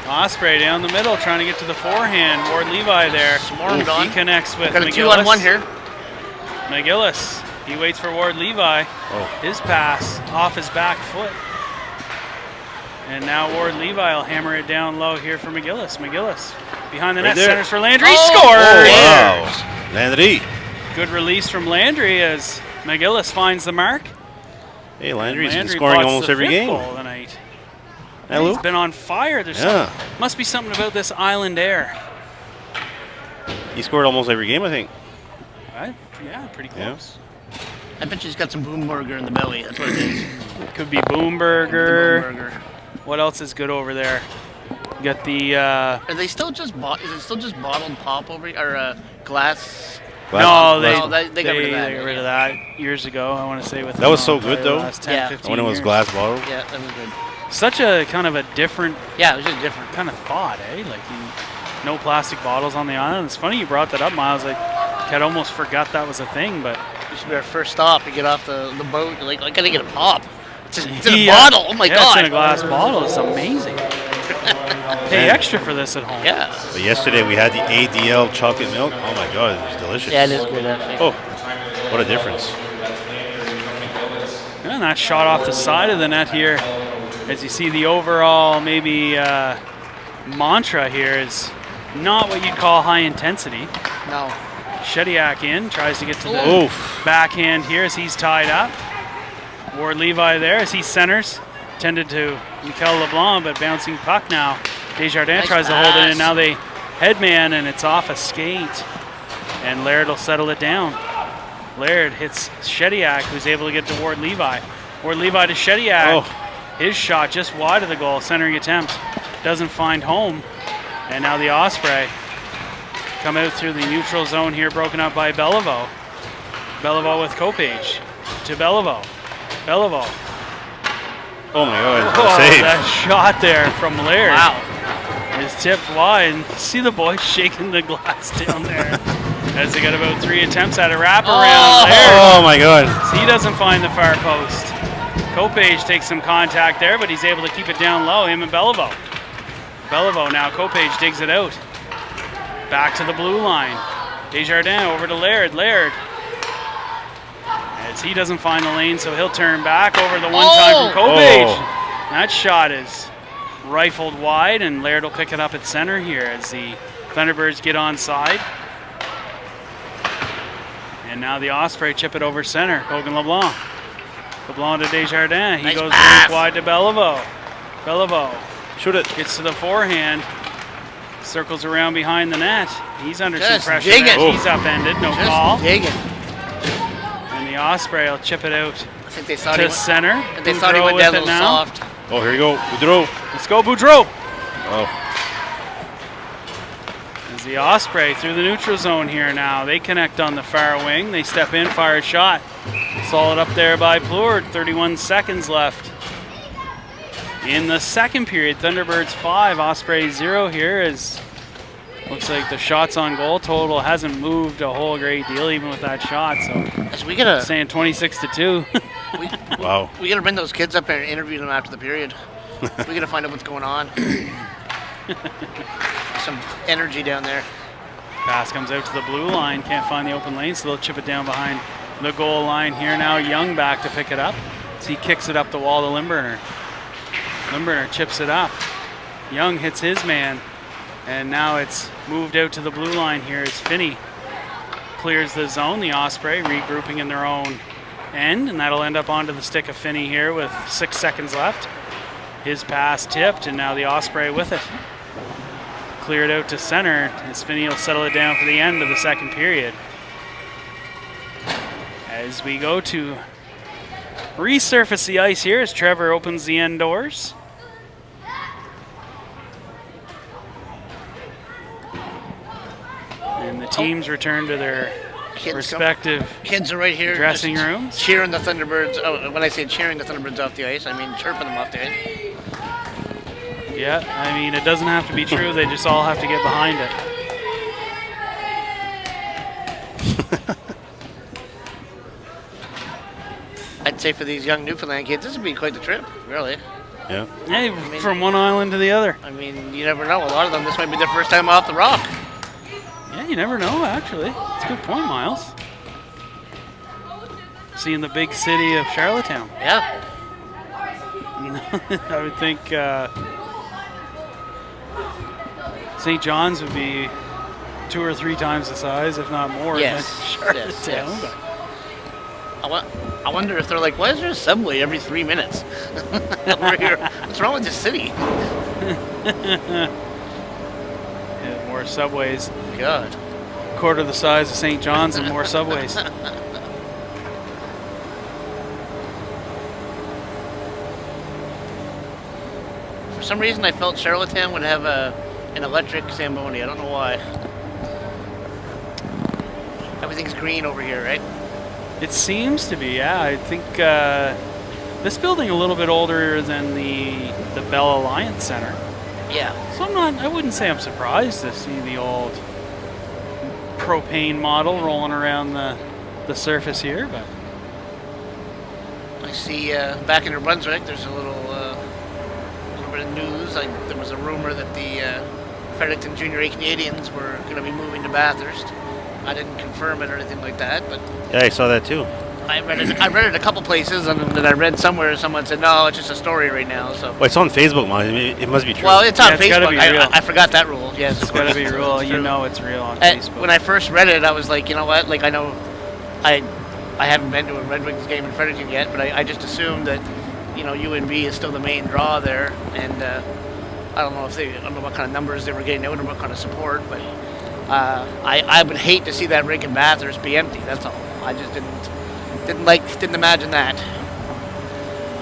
Osprey down the middle, trying to get to the forehand. Ward Levi there. Swarmed He on. connects with Got a McGillis. 2-on-1 here. McGillis. He waits for Ward Levi. His pass off his back foot. And now Ward Levi will hammer it down low here for McGillis. McGillis behind the net, there. centers for Landry. Oh, Scores! Wow. Landry. Good release from Landry as McGillis finds the mark. Hey, Landry's been Landry scoring pots almost the every fifth game. goal tonight. Hello. He's been on fire. There's must be something about this island air. He scored almost every game, I think. Right? Yeah, pretty close. I bet she's got some boom burger in the belly. That's what it is. Could be Boomburger. Boom burger. What else is good over there? You got the Are they still just is it still just bottled pop over or glass? no, they got rid of that. They got rid of that years ago. I want to say with That was so good, though. Last 10, Yeah. 15 When it was years. glass bottle. Yeah, that was good. Such a kind of a different Yeah, it was just different. kind of thought, eh? Like no plastic bottles on the island. It's funny you brought that up, Miles. Like I'd almost forgot that was a thing, but This should be our first stop to get off the boat. Like, I gotta get a pop. It's in a Yeah. bottle. Oh my yeah, god. it's in a glass bottle. It's amazing. pay extra for this at home. Yeah. But yesterday we had the ADL chocolate milk. Oh my God, it was delicious. Yeah, it is good actually. Oh, what a difference. And that shot off the side of the net here. As you see, the overall maybe mantra here is not what you'd call high intensity. No. Shediac in, tries to get to the Oof. backhand here as he's tied up. Ward Levi there as he centers. Tended to Mikel LeBlanc, but bouncing puck now. Desjardins Nice tries to hold it pass. in. Now they headman, and it's off a skate. And Laird will settle it down. Laird hits Shediac, who's able to get to Ward Levi. Ward Levi to Shediac. Oh. His shot just wide of the goal. Centering attempt doesn't find home. And now the Osprey come out through the neutral zone here, broken up by Beliveau. Beliveau with Kopage to Beliveau. Beliveau. Oh my God, Oh, what a save. that shot there from Laird Wow. is tipped wide. And see the boys shaking the glass down there as they got about 3 attempts at a wraparound. Laird, Oh my God. he doesn't find the far post. Kopage takes some contact there, but he's able to keep it down low, him and Beliveau. Beliveau now, Kopage digs it out. Back to the blue line. Desjardins over to Laird. Laird, as he doesn't find the lane, so he'll turn back over the one time from Kopage. Oh. That shot is rifled wide, and Laird will pick it up at center here as the Thunderbirds get onside. And now the Osprey chip it over center. Hogan LeBlanc. LeBlanc to Desjardins. He Nice goes pass. wide to Beliveau. Beliveau Shoot it. gets to the forehand. Circles around behind the net. He's under some Just pressure. digging. There. He's upended. No call. Just digging. And the Osprey will chip it out I think they thought to center. they thought he Boudreau went with down a it little now. soft. Oh, here you go. Boudreau. Let's go, Boudreau. Oh. As the Osprey through the neutral zone here now. They connect on the far wing. They step in, fire a shot. Solid up there by Plourde. 31 seconds left. In the second period, Thunderbirds 5, Osprey 0 here. As looks like the shots on goal total hasn't moved a whole great deal even with that shot. So As we gotta saying 26-2. we, Wow. we gotta bring those kids up there and interview them after the period. We gotta find out what's going on. Some energy down there. Pass comes out to the blue line. Can't find the open lane, so they'll chip it down behind the goal line here now. Young back to pick it up. So he kicks it up the wall to Limburner. Limburner chips it up. Young hits his man. And now it's moved out to the blue line here as Finney clears the zone. The Osprey regrouping in their own end, and that'll end up onto the stick of Finney here with 6 seconds left. His pass tipped, and now the Osprey with it. Cleared out to center, as Finney will settle it down for the end of the second period. As we go to resurface the ice here as Trevor opens the end doors. And the teams return to their respective Kids are right here. dressing just rooms. Cheering the Thunderbirds. Oh, when I say cheering the Thunderbirds off the ice, I mean chirping them off the ice. Yeah, I mean, it doesn't have to be true. They just all have to get behind it. I'd say for these young Newfoundland kids, this would be quite the trip, really. Yeah. Hey, from one island to the other. I mean, you never know. A lot of them, this might be their first time off the rock. Yeah, you never know, actually. It's a good point, Miles. Seeing the big city of Charlottetown. Yeah. I would think St. John's would be 2 or 3 times the size, if not more, Yes. than Charlottetown. Yes, yes. But I wonder if they're like, why is there a subway every 3 minutes? Over here. What's wrong with this city? yeah, more subways. God. Quarter the size of St. John's and more subways. For some reason, I felt Charlottetown would have an electric Zamboni. I don't know why. Everything's green over here, right? It seems to be, yeah. I think this building a little bit older than the Bell Alliance Center. Yeah. So I wouldn't say I'm surprised to see the old propane model rolling around the surface here, but I see back in New Brunswick, there's a little in the news. Like there was a rumor that the Fredericton Junior A Canadians were going to be moving to Bathurst. I didn't confirm it or anything like that, but Yeah, I saw that too. I read it a couple places, and then I read somewhere someone said no, it's just a story right now. So Well, it's on Facebook, man. It must be true. well, it's on Yeah, it's gotta Facebook. be real. I forgot that rule. Yes, It's got to be It's real. You true. know it's real on And Facebook. when I first read it, I was like, you know what? Like I know, I haven't been to a Red Wings game in Fredericton yet, but I just assumed that, you know, UNB is still the main draw there, and I don't know what kind of numbers they were getting out or what kind of support, but I would hate to see that rink in Bathurst be empty. That's all. I just didn't imagine that.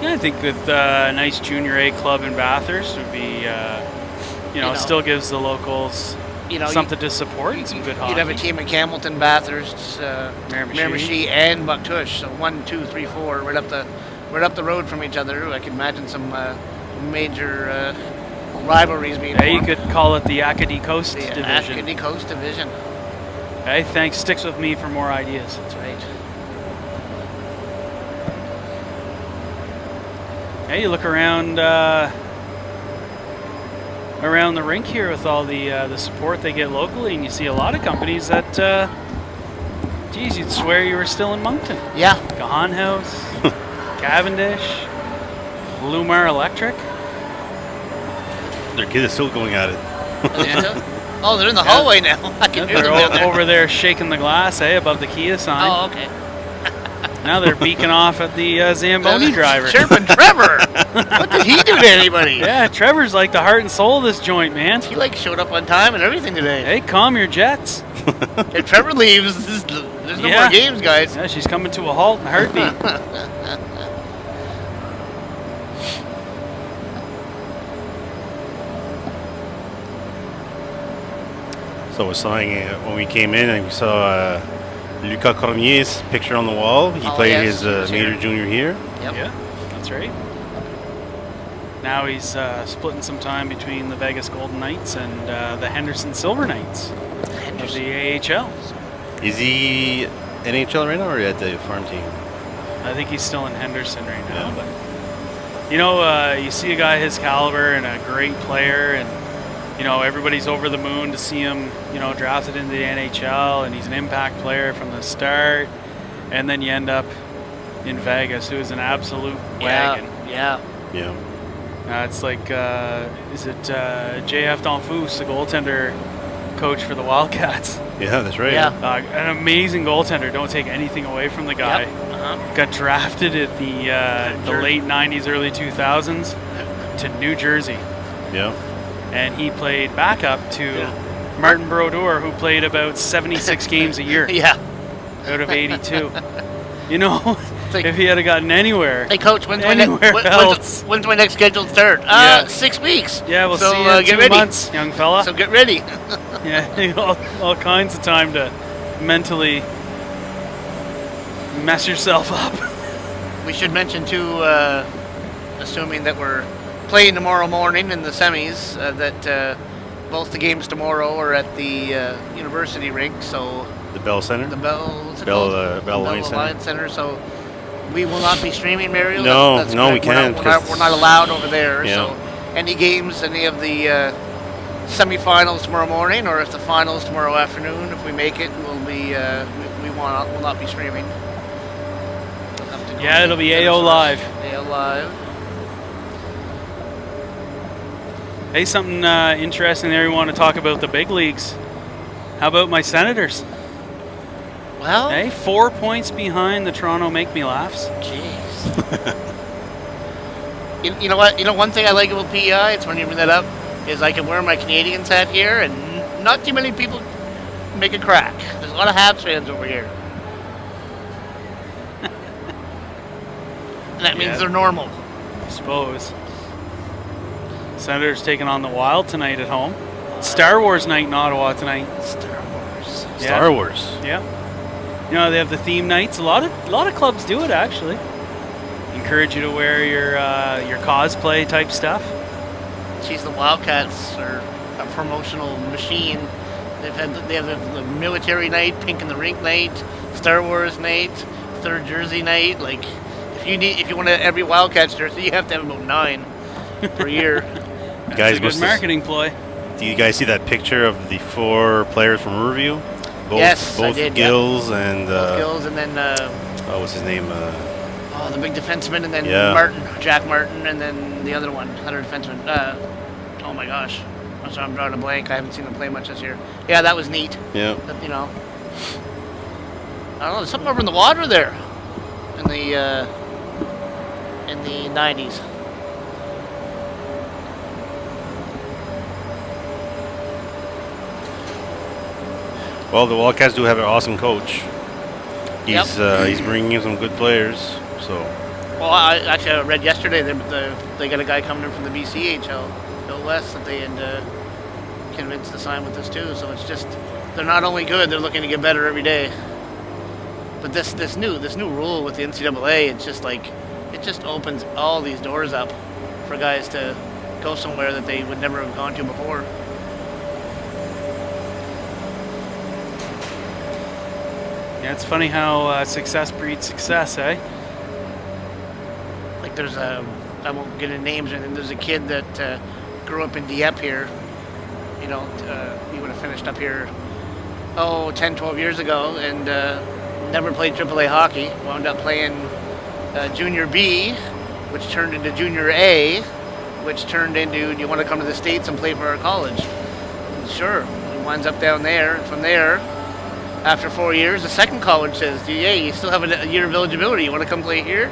Yeah, I think with a nice junior A club in Bathurst would be, it still gives the locals You know, something to support and some good hockey. You'd have a team in Campbellton, Bathurst, Miramichi. and Bucktush. So 1, 2, 3, 4, right up the road from each other. I can imagine some major rivalries being Yeah, you formed. could call it the Acadie Coast The Division. Acadie Coast Division. Hey, thanks. Sticks with me for more ideas. That's right. Hey, you look around around the rink here with all the support they get locally, and you see a lot of companies that, geez, you'd swear you were still in Moncton. Yeah. Gahan House, Cavendish, Lumar Electric. Their kid is still going at it. Oh, they're in the hallway now. I can hear They're them down there. over there shaking the glass, above the Kia sign. Oh, okay. Now they're beaking off at the Zamboni driver. Chirping Trevor. What did he do to anybody? Yeah, Trevor's like the heart and soul of this joint, man. He showed up on time and everything today. Hey, calm your jets. If Trevor leaves, there's no Yeah. more games, guys. Yeah, she's coming to a halt in a heartbeat. So we're saying when we came in and we saw Lucas Cormier's picture on the wall. He Oh, played yes, his he was major here. junior here. Yep. Yeah, that's right. Now he's splitting some time between the Vegas Golden Knights and the Henderson Silver Knights of the AHL. Is he NHL right now or at the farm team? I think he's still in Henderson right now. Yeah. But you see a guy his caliber and a great player, and everybody's over the moon to see him, drafted into the NHL, and he's an impact player from the start. And then you end up in Vegas, who is an absolute wagon. Yeah. Yeah. It's like, is it JF Donfus, the goaltender coach for the Wildcats? Yeah, that's right. Yeah. An amazing goaltender. Don't take anything away from the guy. Yep. Uh-huh. Got drafted at the late 90s, early 2000s to New Jersey. Yeah. And he played backup to Martin Brodeur, who played about 76 games a year Yeah. out of 82. like- if he had gotten anywhere. Hey, Coach, when's my Anywhere else. when's my next scheduled start? Yeah. 6 weeks. Yeah, we'll So, see you in get 2 ready. months, young fella. So get ready. Yeah, all kinds of time to mentally mess yourself up. We should mention, too, assuming that we're playing tomorrow morning in the semis, that both the games tomorrow are at the University rink, so The Bell Center. the Bell Alliance Center. Alliance Center, so we will not be streaming, Mario. No, That's no, correct. we can't, We're not allowed over there, Yeah. so any games, any of the semifinals tomorrow morning, or if the finals tomorrow afternoon, if we make it, we'll be will not be streaming. We'll have to go Yeah, to it'll be the AO other Live. source. AO Live. Hey, something interesting there. We want to talk about the big leagues. How about my Senators? Well, Hey, 4 points behind the Toronto Make Me Laughs. jeez. You know what? One thing I like about PEI, it's when you bring that up, is I can wear my Canadians hat here, and not too many people make a crack. There's a lot of Habs fans over here. And that means Yeah. they're normal. I suppose. Senators taking on the Wild tonight at home. Star Wars night in Ottawa tonight. Star Wars. Yeah. Star Wars. Yeah. They have the theme nights. A lot of clubs do it, actually. Encourage you to wear your cosplay type stuff. Geez, the Wildcats are a promotional machine. They have the military night, Pink in the Rink night, Star Wars night, third jersey night. Like, if you want every Wildcats jersey, you have to have about 9 per year. That's guys a good marketing ploy. Do you guys see that picture of the 4 players from Riverview? Yes, I both did, Gills and Both Gills and then what's his name? the big defenseman, and then Yeah. Jack Martin, and then the other one, other defenseman. Oh my gosh, I'm sorry, I'm drawing a blank. I haven't seen him play much this year. Yeah, that was neat. Yeah. But, I don't know. There's something over in the water there, in the 90s. Well, the Wildcats do have an awesome coach. He's Yep. he's bringing in some good players. So Well, I read yesterday they got a guy coming in from the BCHL, Bill West, that they had convinced to sign with us too. So it's just, they're not only good, they're looking to get better every day. But this new rule with the NCAA, it's just like, it just opens all these doors up for guys to go somewhere that they would never have gone to before. Yeah, it's funny how success breeds success, eh? Like there's I won't get into names or anything. There's a kid that grew up in Dieppe here. He would have finished up here 10, 12 years ago, and never played AAA hockey. Wound up playing Junior B, which turned into Junior A, which turned into, do you want to come to the States and play for our college? And sure. He winds up down there. From there, after 4 years, the second college says, hey, you still have a year of eligibility. You want to come play here?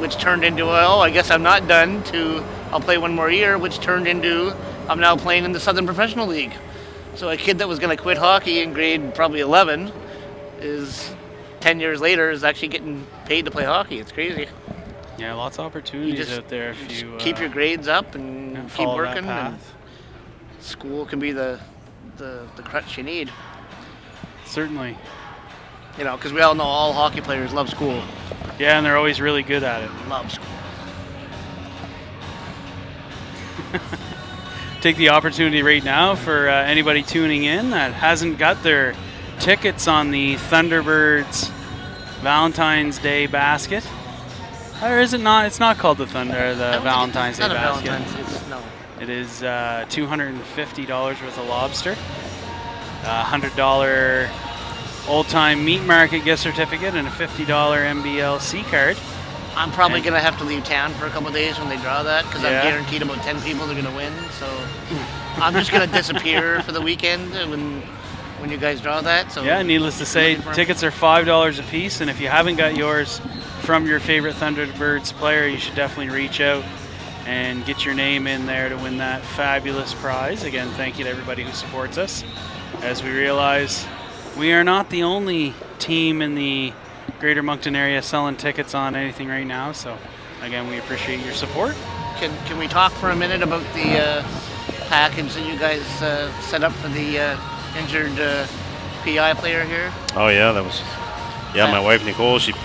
Which turned into, I guess I'm not done, to I'll play one more year, which turned into I'm now playing in the Southern Professional League. So a kid that was going to quit hockey in grade probably 11 is 10 years later is actually getting paid to play hockey. It's crazy. Yeah, lots of opportunities out there if you keep your grades up and keep follow that working. And path. school can be the crutch you need. Certainly. Because we all know all hockey players love school. Yeah, and they're always really good at it. Love school. Take the opportunity right now for anybody tuning in that hasn't got their tickets on the Thunderbirds Valentine's Day basket. Or is it not? It's not called the Valentine's Day basket. No. It is $250 worth of lobster, $100 Old Time Meat Market gift certificate, and a $50 MBLC card. I'm probably going to have to leave town for a couple of days when they draw that, because I'm guaranteed about 10 people are going to win. So I'm just going to disappear for the weekend when you guys draw that. So yeah, needless to say, tickets are $5 a piece, and if you haven't got yours from your favorite Thunderbirds player, you should definitely reach out and get your name in there to win that fabulous prize. Again, thank you to everybody who supports us. As we realize, we are not the only team in the Greater Moncton area selling tickets on anything right now, so again, we appreciate your support. Can we talk for a minute about the package that you guys set up for the injured PI player here? Oh yeah, that was my wife Nicole. She she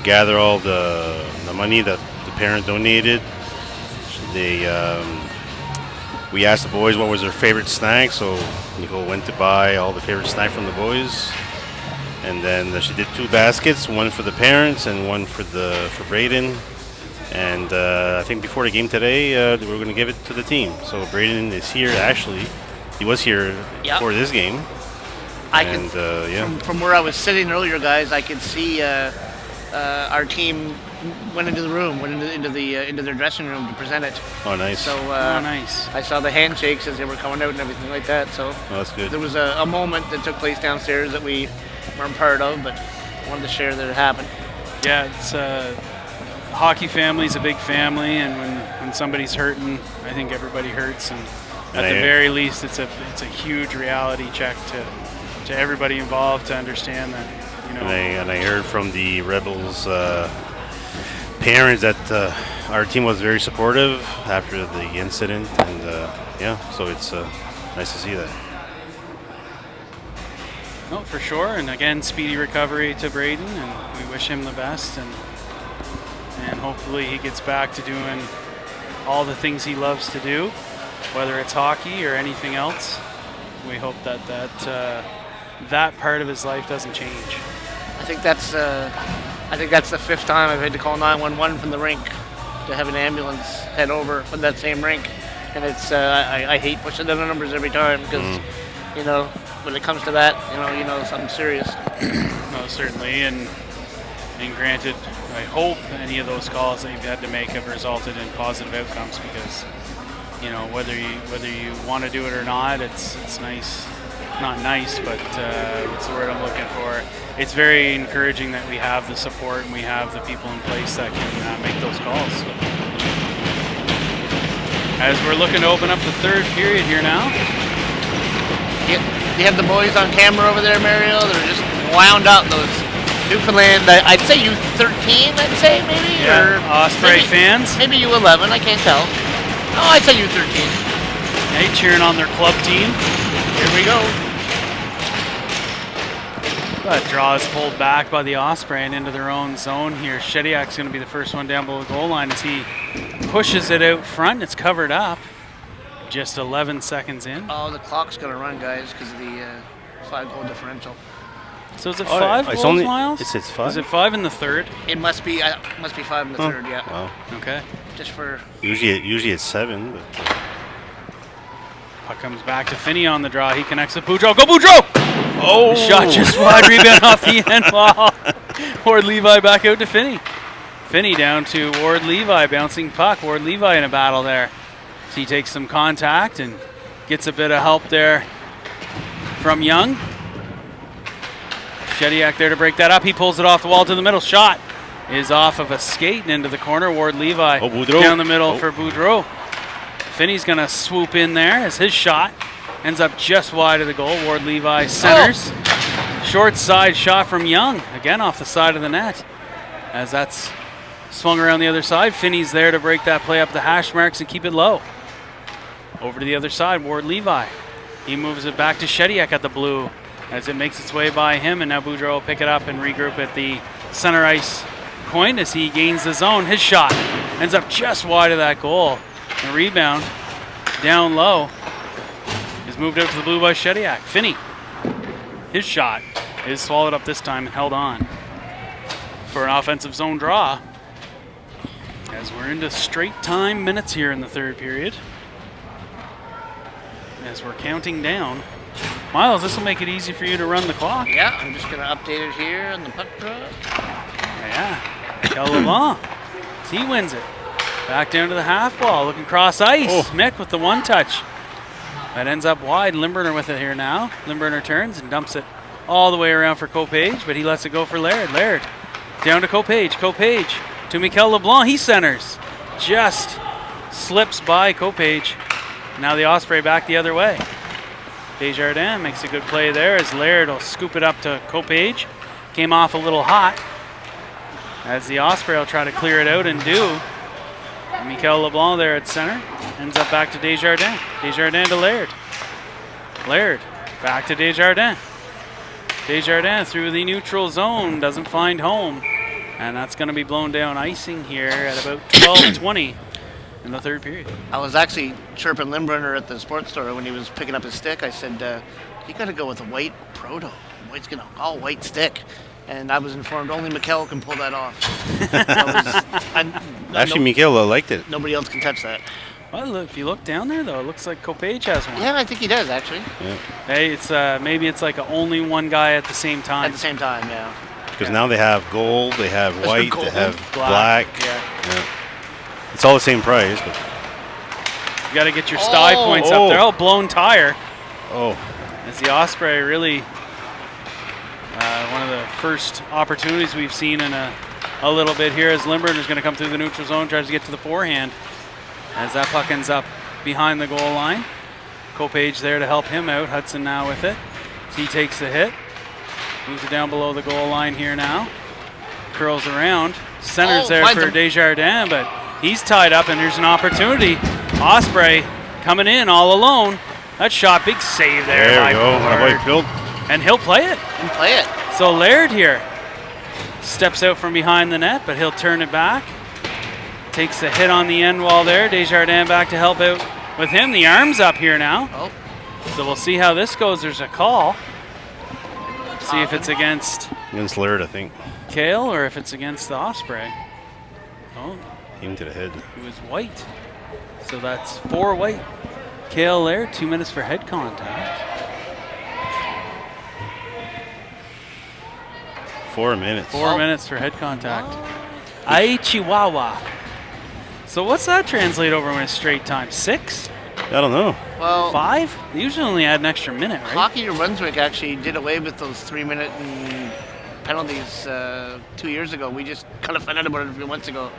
gathered all the money that the parent donated. We asked the boys what was their favorite snack, so Nicole went to buy all the favorite snack from the boys, and then she did 2 baskets, one for the parents and one for Braden. And I think before the game today, we were going to give it to the team. So Braden is here. Actually, he was here for this game. From where I was sitting earlier, guys, I could see our team went into the room, into their dressing room to present it. Oh, nice. So nice. I saw the handshakes as they were coming out and everything like that. So that's good. There was a moment that took place downstairs that we weren't part of, but I wanted to share that it happened. Yeah, it's hockey family's a big family, and when somebody's hurting, I think everybody hurts, and at the very least, it's a huge reality check to everybody involved to understand that. And I heard from the Rebels parents that our team was very supportive after the incident, and so it's nice to see that. No, for sure, and again, speedy recovery to Braden, and we wish him the best, and hopefully he gets back to doing all the things he loves to do, whether it's hockey or anything else. We hope that part of his life doesn't change. I think that's the 5th time I've had to call 911 from the rink. to have an ambulance head over from that same rink. And it's I hate pushing down the numbers every time because you know when it comes to that, you know something serious. No, certainly, and granted, I hope any of those calls that you've had to make have resulted in positive outcomes because you know whether you want to do it or not, it's nice. Not nice, but what's the word I'm looking for? It's very encouraging that we have the support and we have the people in place that can make those calls. As we're looking to open up the third period here now. You have the boys on camera over there, Mario. They're just wound up. Those Newfoundland, I'd say U13, I'd say maybe? Yeah, or Osprey fans. Maybe U11, I can't tell. Oh, I'd say U13. Hey, cheering on their club team. Here we go. That draw is pulled back by the Osprey and into their own zone here. Shediak's going to be the first one down below the goal line as he pushes it out front. It's covered up. Just 11 seconds in. Oh, the clock's going to run, guys, because of the 5-goal differential. So is it 5 goals, only, Miles? It's 5? Is it 5 in the third? It must be 5 in the third, yeah. Wow. Okay. Just for... Usually it's 7, but... Puck comes back to Finney on the draw. He connects with Boudreau. Go Boudreau! Oh! Shot just wide, rebound off the end wall. Ward Levi back out to Finney. Finney down to Ward Levi, bouncing puck. Ward Levi in a battle there. So he takes some contact and gets a bit of help there from Young. Shediak there to break that up. He pulls it off the wall to the middle. Shot is off of a skate and into the corner. Ward Levi down the middle for Boudreau. Finney's going to swoop in there as his shot ends up just wide of the goal. Ward Levi centers. Short side shot from Young, again off the side of the net. As that's swung around the other side, Finney's there to break that play up the hash marks and keep it low. Over to the other side, Ward Levi. He moves it back to Shediak at the blue as it makes its way by him, and now Boudreau will pick it up and regroup at the center ice point as he gains the zone. His shot ends up just wide of that goal. The rebound down low is moved out to the blue by Shediak. Finney, his shot is swallowed up this time and held on for an offensive zone draw as we're into straight time minutes here in the third period. As we're counting down. Miles, this will make it easy for you to run the clock. Yeah, I'm just going to update it here on the puck draw. Yeah, Kel LeBlanc, he wins it. Back down to the half wall, looking cross ice. Mick with the one touch. That ends up wide. Limburner with it here now. Limburner turns and dumps it all the way around for Copage, but he lets it go for Laird. Laird down to Copage. Copage to Mikel LeBlanc. He centers. Just slips by Copage. Now the Osprey back the other way. Desjardins makes a good play there as Laird will scoop it up to Copage. Came off a little hot. As the Osprey will try to clear it out and do. Mikel LeBlanc there at center. Ends up back to Desjardins. Desjardins to Laird. Laird back to Desjardins. Desjardins through the neutral zone. Doesn't find home. And that's going to be blown down icing here at about 12:20 in the third period. I was actually chirping Limburner at the sports store when he was picking up his stick. I said, you got to go with a white proto. White's going to all white stick. And I was informed only Mikel can pull that off. Actually, Mikel liked it. Nobody else can touch that. Well, look, if you look down there, though, it looks like Copage has one. Yeah, I think he does, actually. Yeah. Hey, it's maybe it's like only one guy at the same time. At the same time, yeah. Because now they have gold, they have white, gold, they have black. Yeah. It's all the same price, but... You got to get your sty points up there. Oh, blown tire. Oh. As the Osprey really... one of the first opportunities we've seen in a little bit here as Limburner is going to come through the neutral zone, tries to get to the forehand. As that puck ends up behind the goal line. Copage there to help him out. Hudson now with it. He takes the hit. Moves it down below the goal line here now. Curls around. Centers there for Desjardins, but he's tied up and there's an opportunity. Osprey coming in all alone. That shot, big save there. There we go. How about Bill? And he'll play it. So Laird here steps out from behind the net, but he'll turn it back. Takes a hit on the end wall there. Desjardins back to help out with him. The arm's up here now. So we'll see how this goes. There's a call. See if it's against Laird, I think. Kale or if it's against the Osprey. Aim to the head. It was white. So that's 4 white. Kale there, 2 minutes for head contact. 4 minutes. 4 minutes for head contact. Ai Chihuahua. So what's that translate over when it's straight time? 6? I don't know. Well, 5? They usually only add an extra minute, right? Hockey New Brunswick actually did away with those 3-minute penalties 2 years ago. We just kind of found out about it a few months ago.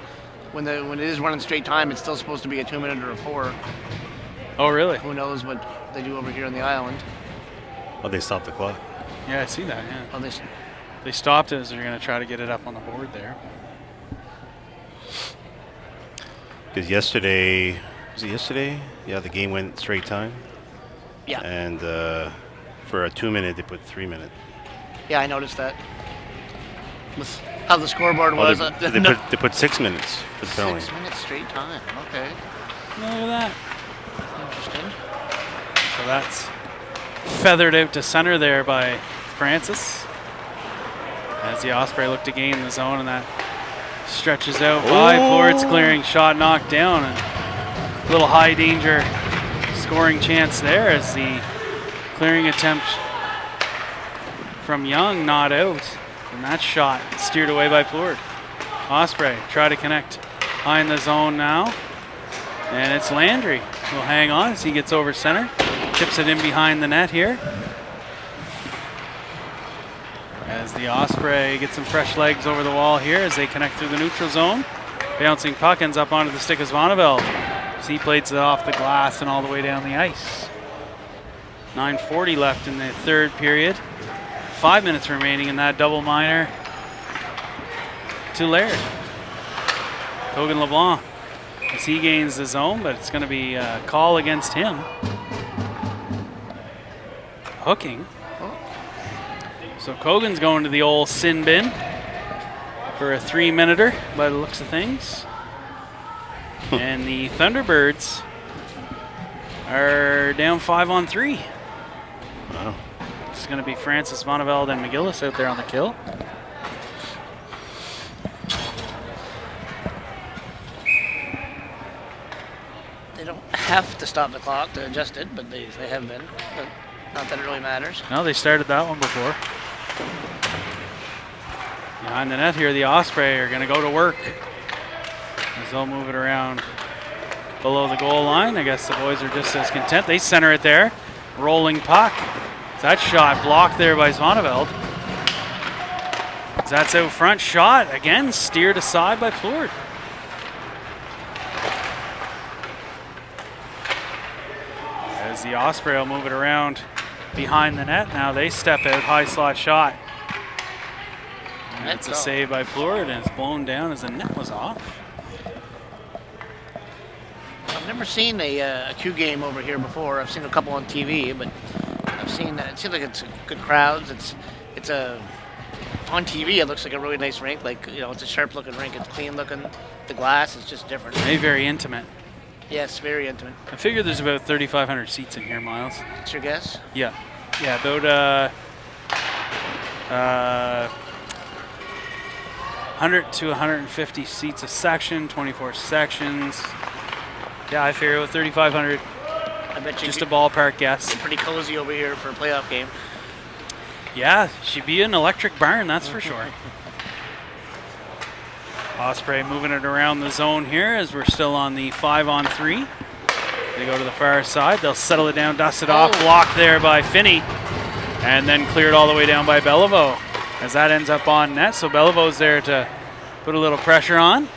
When it is running straight time, it's still supposed to be a 2-minute or a 4. Oh, really? Who knows what they do over here on the island? Oh, they stopped the clock. Yeah, I see that, yeah. Oh, They stopped it as they're going to try to get it up on the board there. Because yesterday, was it yesterday? Yeah, the game went straight time. yeah. And for a 2-minute, they put 3 minute. Yeah, I noticed that. With how the scoreboard Oh, was. they put 6 minutes for the penalty. 6 minutes straight time. Okay. Look at that. Interesting. So that's feathered out to center there by Francis. As the Osprey look to gain the zone, and that stretches out by Plort's clearing shot knocked down. And a little high danger scoring chance there as the clearing attempt from Young not out. And that shot steered away by Plort. Osprey try to connect high in the zone now. And it's Landry who'll hang on as he gets over center. Tips it in behind the net here. As the Osprey gets some fresh legs over the wall here as they connect through the neutral zone. Bouncing puck ends up onto the stick of Zvoneveld as he plates it off the glass and all the way down the ice. 9:40 left in the third period. 5 minutes remaining in that double minor to Laird. Kogan LeBlanc as he gains the zone, but it's going to be a call against him. Hooking. So Kogan's going to the old sin bin for a 3-minuter by the looks of things. And the Thunderbirds are down 5-on-3. Wow. It's going to be Francis, Voneveld, and McGillis out there on the kill. They don't have to stop the clock to adjust it, but they have been. But not that it really matters. No, they started that one before. Behind the net here, the Osprey are going to go to work as they'll move it around below the goal line. I guess the boys are just as content. They center it there. Rolling puck. That shot blocked there by Zvoneveld. That's out front. Shot again steered aside by Plort. As the Osprey will move it around behind the net. Now they step out. High slot shot. And it's a save by Plort, and it's blown down as the net was off. I've never seen a Q game over here before. I've seen a couple on TV, but I've seen it seems like it's good crowds. It's a on TV. It looks like a really nice rink. Like it's a sharp looking rink. It's clean looking. The glass is just different. Maybe very intimate. Yes, very intimate. I figure there's about 3,500 seats in here, Miles. What's your guess? Yeah, about 100 to 150 seats a section, 24 sections. Yeah, I figure with 3,500. I bet you just a ballpark guess. Pretty cozy over here for a playoff game. Yeah, should be an electric barn, that's for sure. Osprey moving it around the zone here as we're still on the 5-on-3. They go to the far side. They'll settle it down, dust it off. Blocked there by Finney. And then cleared all the way down by Beliveau as that ends up on net. So Beliveau's there to put a little pressure on.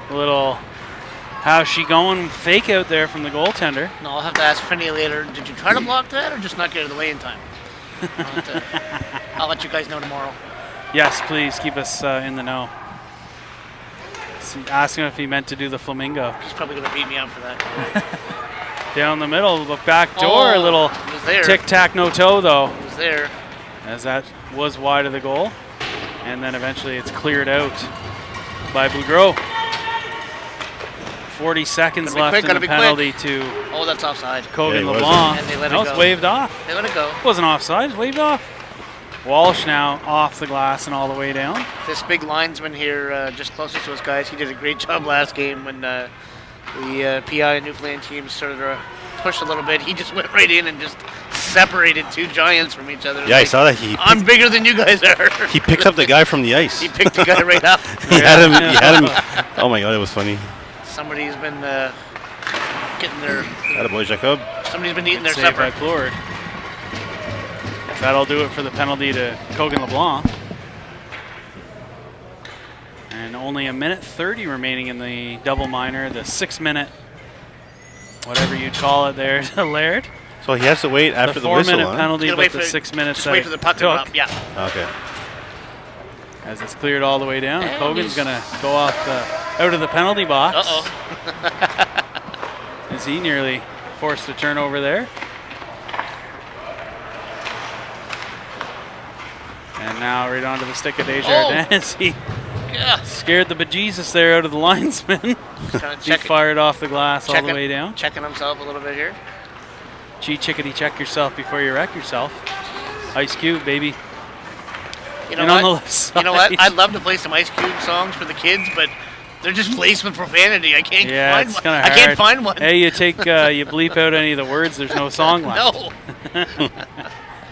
A little how's she going fake out there from the goaltender. No, I'll have to ask Finney later. Did you try to block that or just not get out of the way in time? I'll let you guys know tomorrow. Yes, please keep us in the know. Ask him if he meant to do the flamingo. He's probably going to beat me up for that. Down the middle, the back door, a little tic-tac-no-toe though. It was there. As that was wide of the goal. And then eventually it's cleared out by Boudreau. 40 seconds left in the penalty to that's offside. Kogan LeBlanc. And they let no, it go. It's waved off. They let it go. It wasn't offside, it's waved off. Walsh now off the glass and all the way down. This big linesman here, just closest to us guys, he did a great job last game when the PI and Newfoundland teams started to push a little bit. He just went right in and just separated two giants from each other. Yeah, I saw that. I'm bigger than you guys are. He picked up the guy from the ice. He picked the guy right up. He had him. Oh my God, it was funny. Somebody's been getting their. Attaboy, Jacob. Somebody's been eating their Saved by supper. Clord. That'll do it for the penalty to Kogan LeBlanc. And only a minute 30 remaining in the double minor, the 6-minute, whatever you'd call it there, to Laird. So he has to wait after the whistle, 4-minute penalty, but the 6 minutes Just wait for the puck to drop. Yeah. Okay. As it's cleared all the way down, And Kogan's going to go off out of the penalty box. Uh-oh. As he nearly forced a turnover there. And now right onto the stick of Desjardins. He scared the bejesus there out of the linesman. He fired off the glass all the way down. Checking himself a little bit here. Gee, chickadee, check yourself before you wreck yourself. Ice Cube, baby. You know and what? on the left side. You know what? I'd love to play some Ice Cube songs for the kids, but they're just laced with profanity. I can't find one. I can't find one. Hey, you bleep out any of the words. There's no song left. No.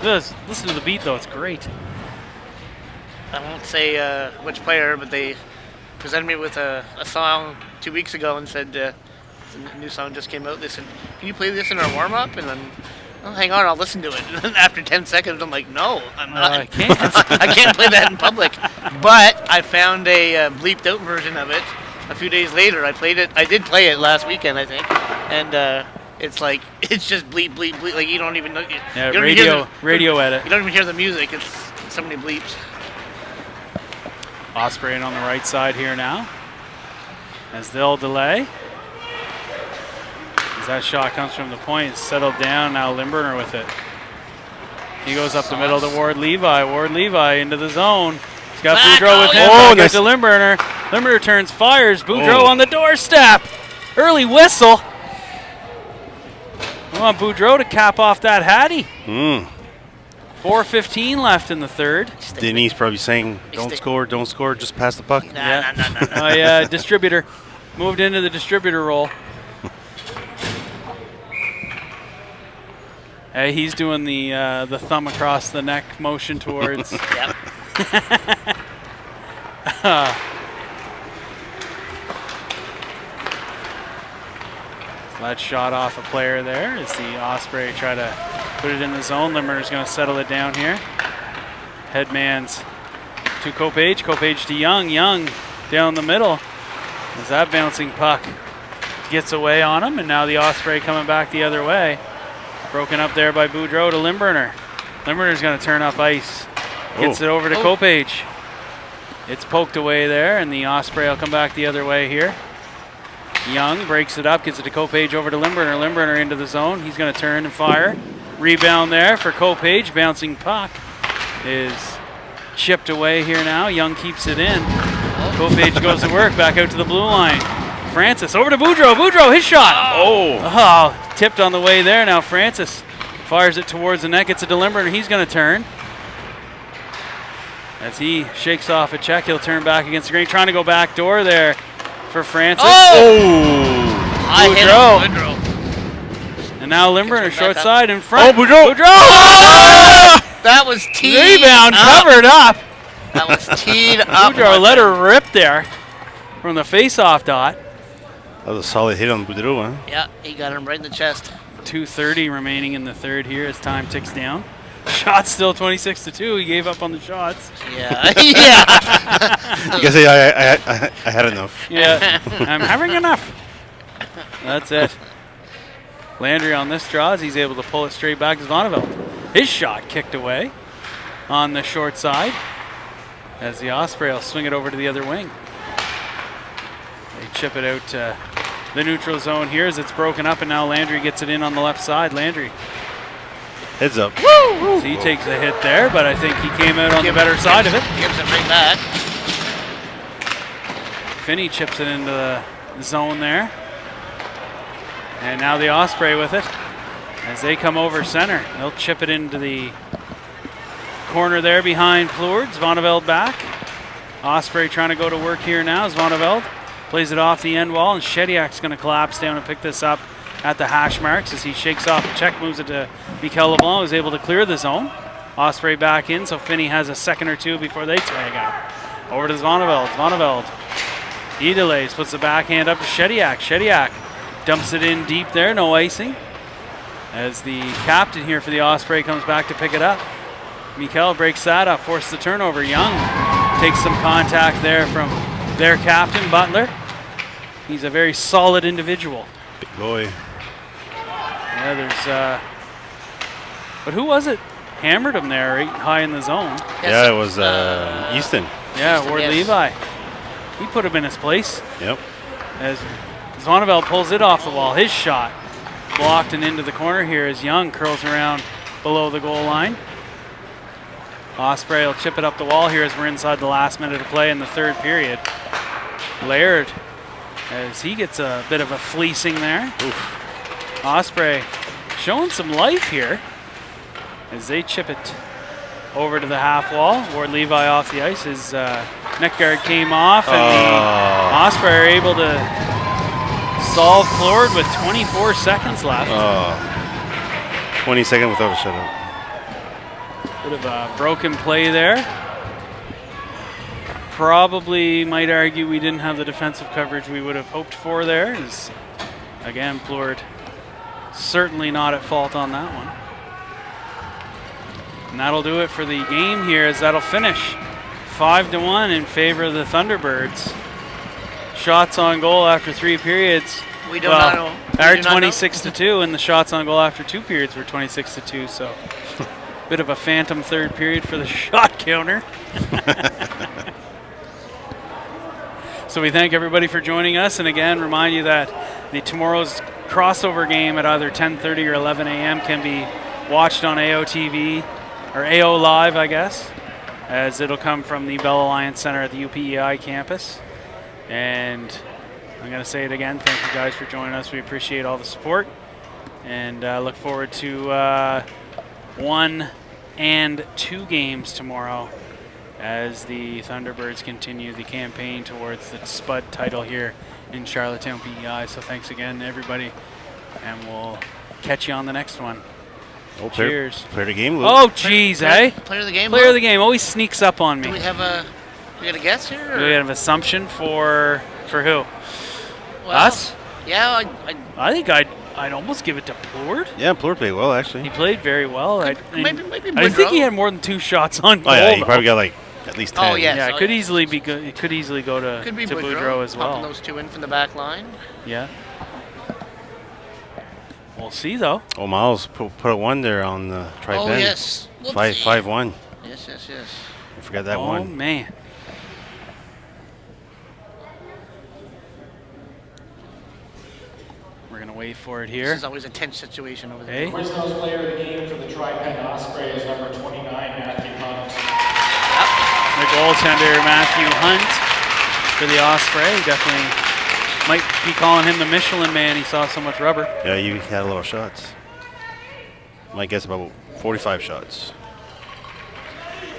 Listen to the beat though. It's great. I won't say which player, but they presented me with a song 2 weeks ago and said the new song just came out. They said, "Can you play this in our warm-up?" And then, oh, hang on, I'll listen to it. And then after 10 seconds, I'm like, no, I'm not. I can't. I can't play that in public. But I found a bleeped out version of it a few days later. I played it. I did play it last weekend, I think. And it's like, it's just bleep, bleep, bleep. Like, you don't even know. Yeah, you don't radio edit. You don't even hear the music. It's so many bleeps. Osprey on the right side here now. As they'll delay. As that shot comes from the point, it's settled down. Now Limburner with it. He goes up the middle to Ward Levi. Ward Levi into the zone. He's got Boudreau with him. Oh, nice. To Limburner. Limburner turns, fires. Boudreau on the doorstep. Early whistle. We want Boudreau to cap off that Hattie. 4:15 left in the third. Denise probably saying, don't score, just pass the puck. Nah. Oh yeah, distributor. Moved into the distributor role. Hey, he's doing the thumb across the neck motion towards. Yep. That shot off a player there as the Osprey try to put it in the zone. Limburner's going to settle it down here. Headman's to Kopage. Kopage to Young. Young down the middle. As that bouncing puck gets away on him, and now the Osprey coming back the other way. Broken up there by Boudreau to Limburner. Limburner's going to turn up ice. Gets it over to Kopage. It's poked away there, and the Osprey will come back the other way here. Young breaks it up, gets it to Kopage over to Limburner. Limburner into the zone. He's going to turn and fire. Rebound there for Kopage. Bouncing puck is chipped away here now. Young keeps it in. Kopage goes to work, back out to the blue line. Francis over to Boudreau. Boudreau, his shot. Oh, tipped on the way there. Now Francis fires it towards the net, gets it to Limburner. He's going to turn. As he shakes off a check, he'll turn back against the green. Trying to go back door there for Francis. Boudreau. And now Limburner short side in front. Boudreau. That was teed Rebound up. covered up. That was teed up. Boudreau let her rip there from the face-off dot. That was a solid hit on Boudreau, huh? Yeah, he got him right in the chest. 2:30 remaining in the third here as time ticks down. Shot still 26-2. He gave up on the shots. Yeah, yeah. You can say I had enough. Yeah, I'm having enough. That's it. Landry on this draw as he's able to pull it straight back to Zvonneveldt. His shot kicked away on the short side as the Osprey will swing it over to the other wing. They chip it out to the neutral zone here as it's broken up, and now Landry gets it in on the left side. Landry. Heads up. So he takes a hit there, but I think he came out on the better side of it. Gives it right back. Finney chips it into the zone there. And now the Osprey with it. As they come over center, they'll chip it into the corner there behind Plourde. Zvoneveld back. Osprey trying to go to work here now. Zvoneveld plays it off the end wall, and Shediak's going to collapse down and pick this up at the hash marks as he shakes off the check, moves it to Mikel LeBlanc, who's able to clear the zone. Osprey back in, so Finney has a second or two before they tag out. Over to Zvoneveld. Zvoneveld. He delays, puts the backhand up to Shediak. Shediak dumps it in deep there, no icing. As the captain here for the Osprey comes back to pick it up. Mikel breaks that up, forces the turnover. Young takes some contact there from their captain, Butler. He's a very solid individual. Big boy. Yeah, there's, but who was it? Hammered him there right high in the zone. Yes. Yeah, it was Easton. Yeah, Easton, Ward yes. Levi. He put him in his place. Yep. As Zvoneveld pulls it off the wall. His shot blocked and into the corner here as Young curls around below the goal line. Osprey will chip it up the wall here as we're inside the last minute of play in the third period. Laird, as he gets a bit of a fleecing there. Oof. Osprey showing some life here as they chip it over to the half wall. Ward Levi off the ice. His neck guard came off, and the Osprey are able to solve Plourde with 24 seconds left. 20 seconds without a shutout. Bit of a broken play there. Probably might argue we didn't have the defensive coverage we would have hoped for there. As, again, Plourde certainly not at fault on that one. And that'll do it for the game here, as that'll finish 5-1 in favor of the Thunderbirds. Shots on goal after 3 periods. We do not know. Are 26-2, and the shots on goal after 2 periods were 26-2. So, bit of a phantom third period for the shot counter. So we thank everybody for joining us, and again remind you that the tomorrow's crossover game at either 10:30 or 11 a.m. can be watched on AOTV or AO Live, I guess, as it'll come from the Bell Alliance Center at the UPEI campus. And I'm going to say it again, thank you guys for joining us. We appreciate all the support, and look forward to 1 and 2 games tomorrow as the Thunderbirds continue the campaign towards the Spud title here in Charlottetown, PEI. So thanks again, everybody, and we'll catch you on the next one. Oh, Cheers. Player of the game, Luke. Oh, geez, eh? Player of the game. Player of the game always sneaks up on me. Do we have a? We got a guess here? Or? Do we have an assumption for who? Well, Us? Yeah, I think I'd almost give it to Plourde. Yeah, Plourde played well, He actually. played very well. maybe I Boudreau. think he had more than 2 shots on goal. Oh, yeah, he though. probably got like at least 10. Oh, yes. Yeah, it Oh, could yes. easily be good. It could easily go to could be Boudreau as Popping well. those 2 in from the back line. Yeah. We'll see though. Oh, Miles put a 1 there on the try Oh pen. yes. 5-1. Yes. I forgot that Oh one. man. We're gonna wait for it This here. is always a tense situation over there. Hey. Quiznos player of the game for the Tri-Pen Osprey is number 29, Matthew Hunt. The goaltender Matthew Hunt for the Osprey. Definitely might be calling him the Michelin Man. He saw so much rubber. Yeah, you had a lot of shots. My guess about 45 shots.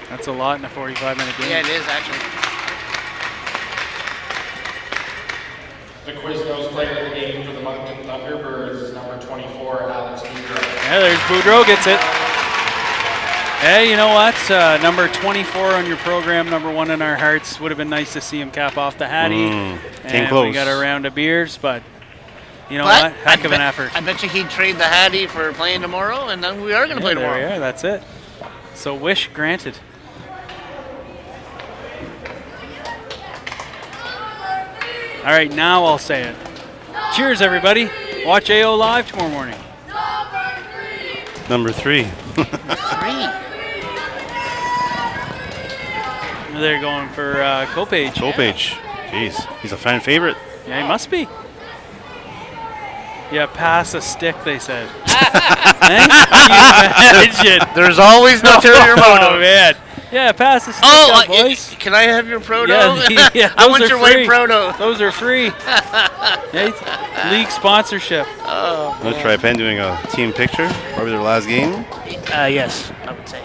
That's a lot in a 45-minute game. Yeah, it is actually. The Quiznos player of the game for the Moncton Thunderbirds is number 24, Alex Boudreau. Yeah, there's Boudreau gets it. Hey, you know what? Number 24 on your program, number 1 in our hearts. Would have been nice to see him cap off the Hattie. Came And close. we got a round of beers, but you know But what? Heck of an effort. I bet you he'd trade the Hattie for playing tomorrow, and then we are going to play There we tomorrow. are. That's it. So wish granted. All right, now I'll say it. Cheers, everybody. Watch AO Live tomorrow morning. Number 3. 3. They're going for Kopage. Kopage. Jeez, he's a fan favorite. Yeah, he must be. Yeah, pass a stick, they said. Can you imagine? There's always no ulterior Oh, motive. man. Yeah, pass a stick, Oh, boys. can I have your proto? Yeah, I those want are your free. white proto. Those are free. Yeah, league sponsorship. Let's try Penn doing a team picture. Probably their last game. Yes, I would say.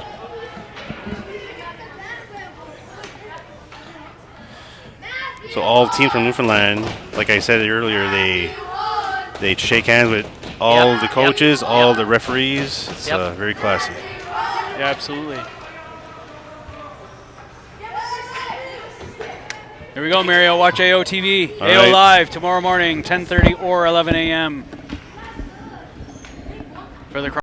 So all teams from Newfoundland, like I said earlier, they shake hands with all the coaches, all the referees. It's very classy. Yeah, absolutely. Here we go, Mario. Watch AO TV. All AO right. Live tomorrow morning, 10:30 or 11 a.m. for the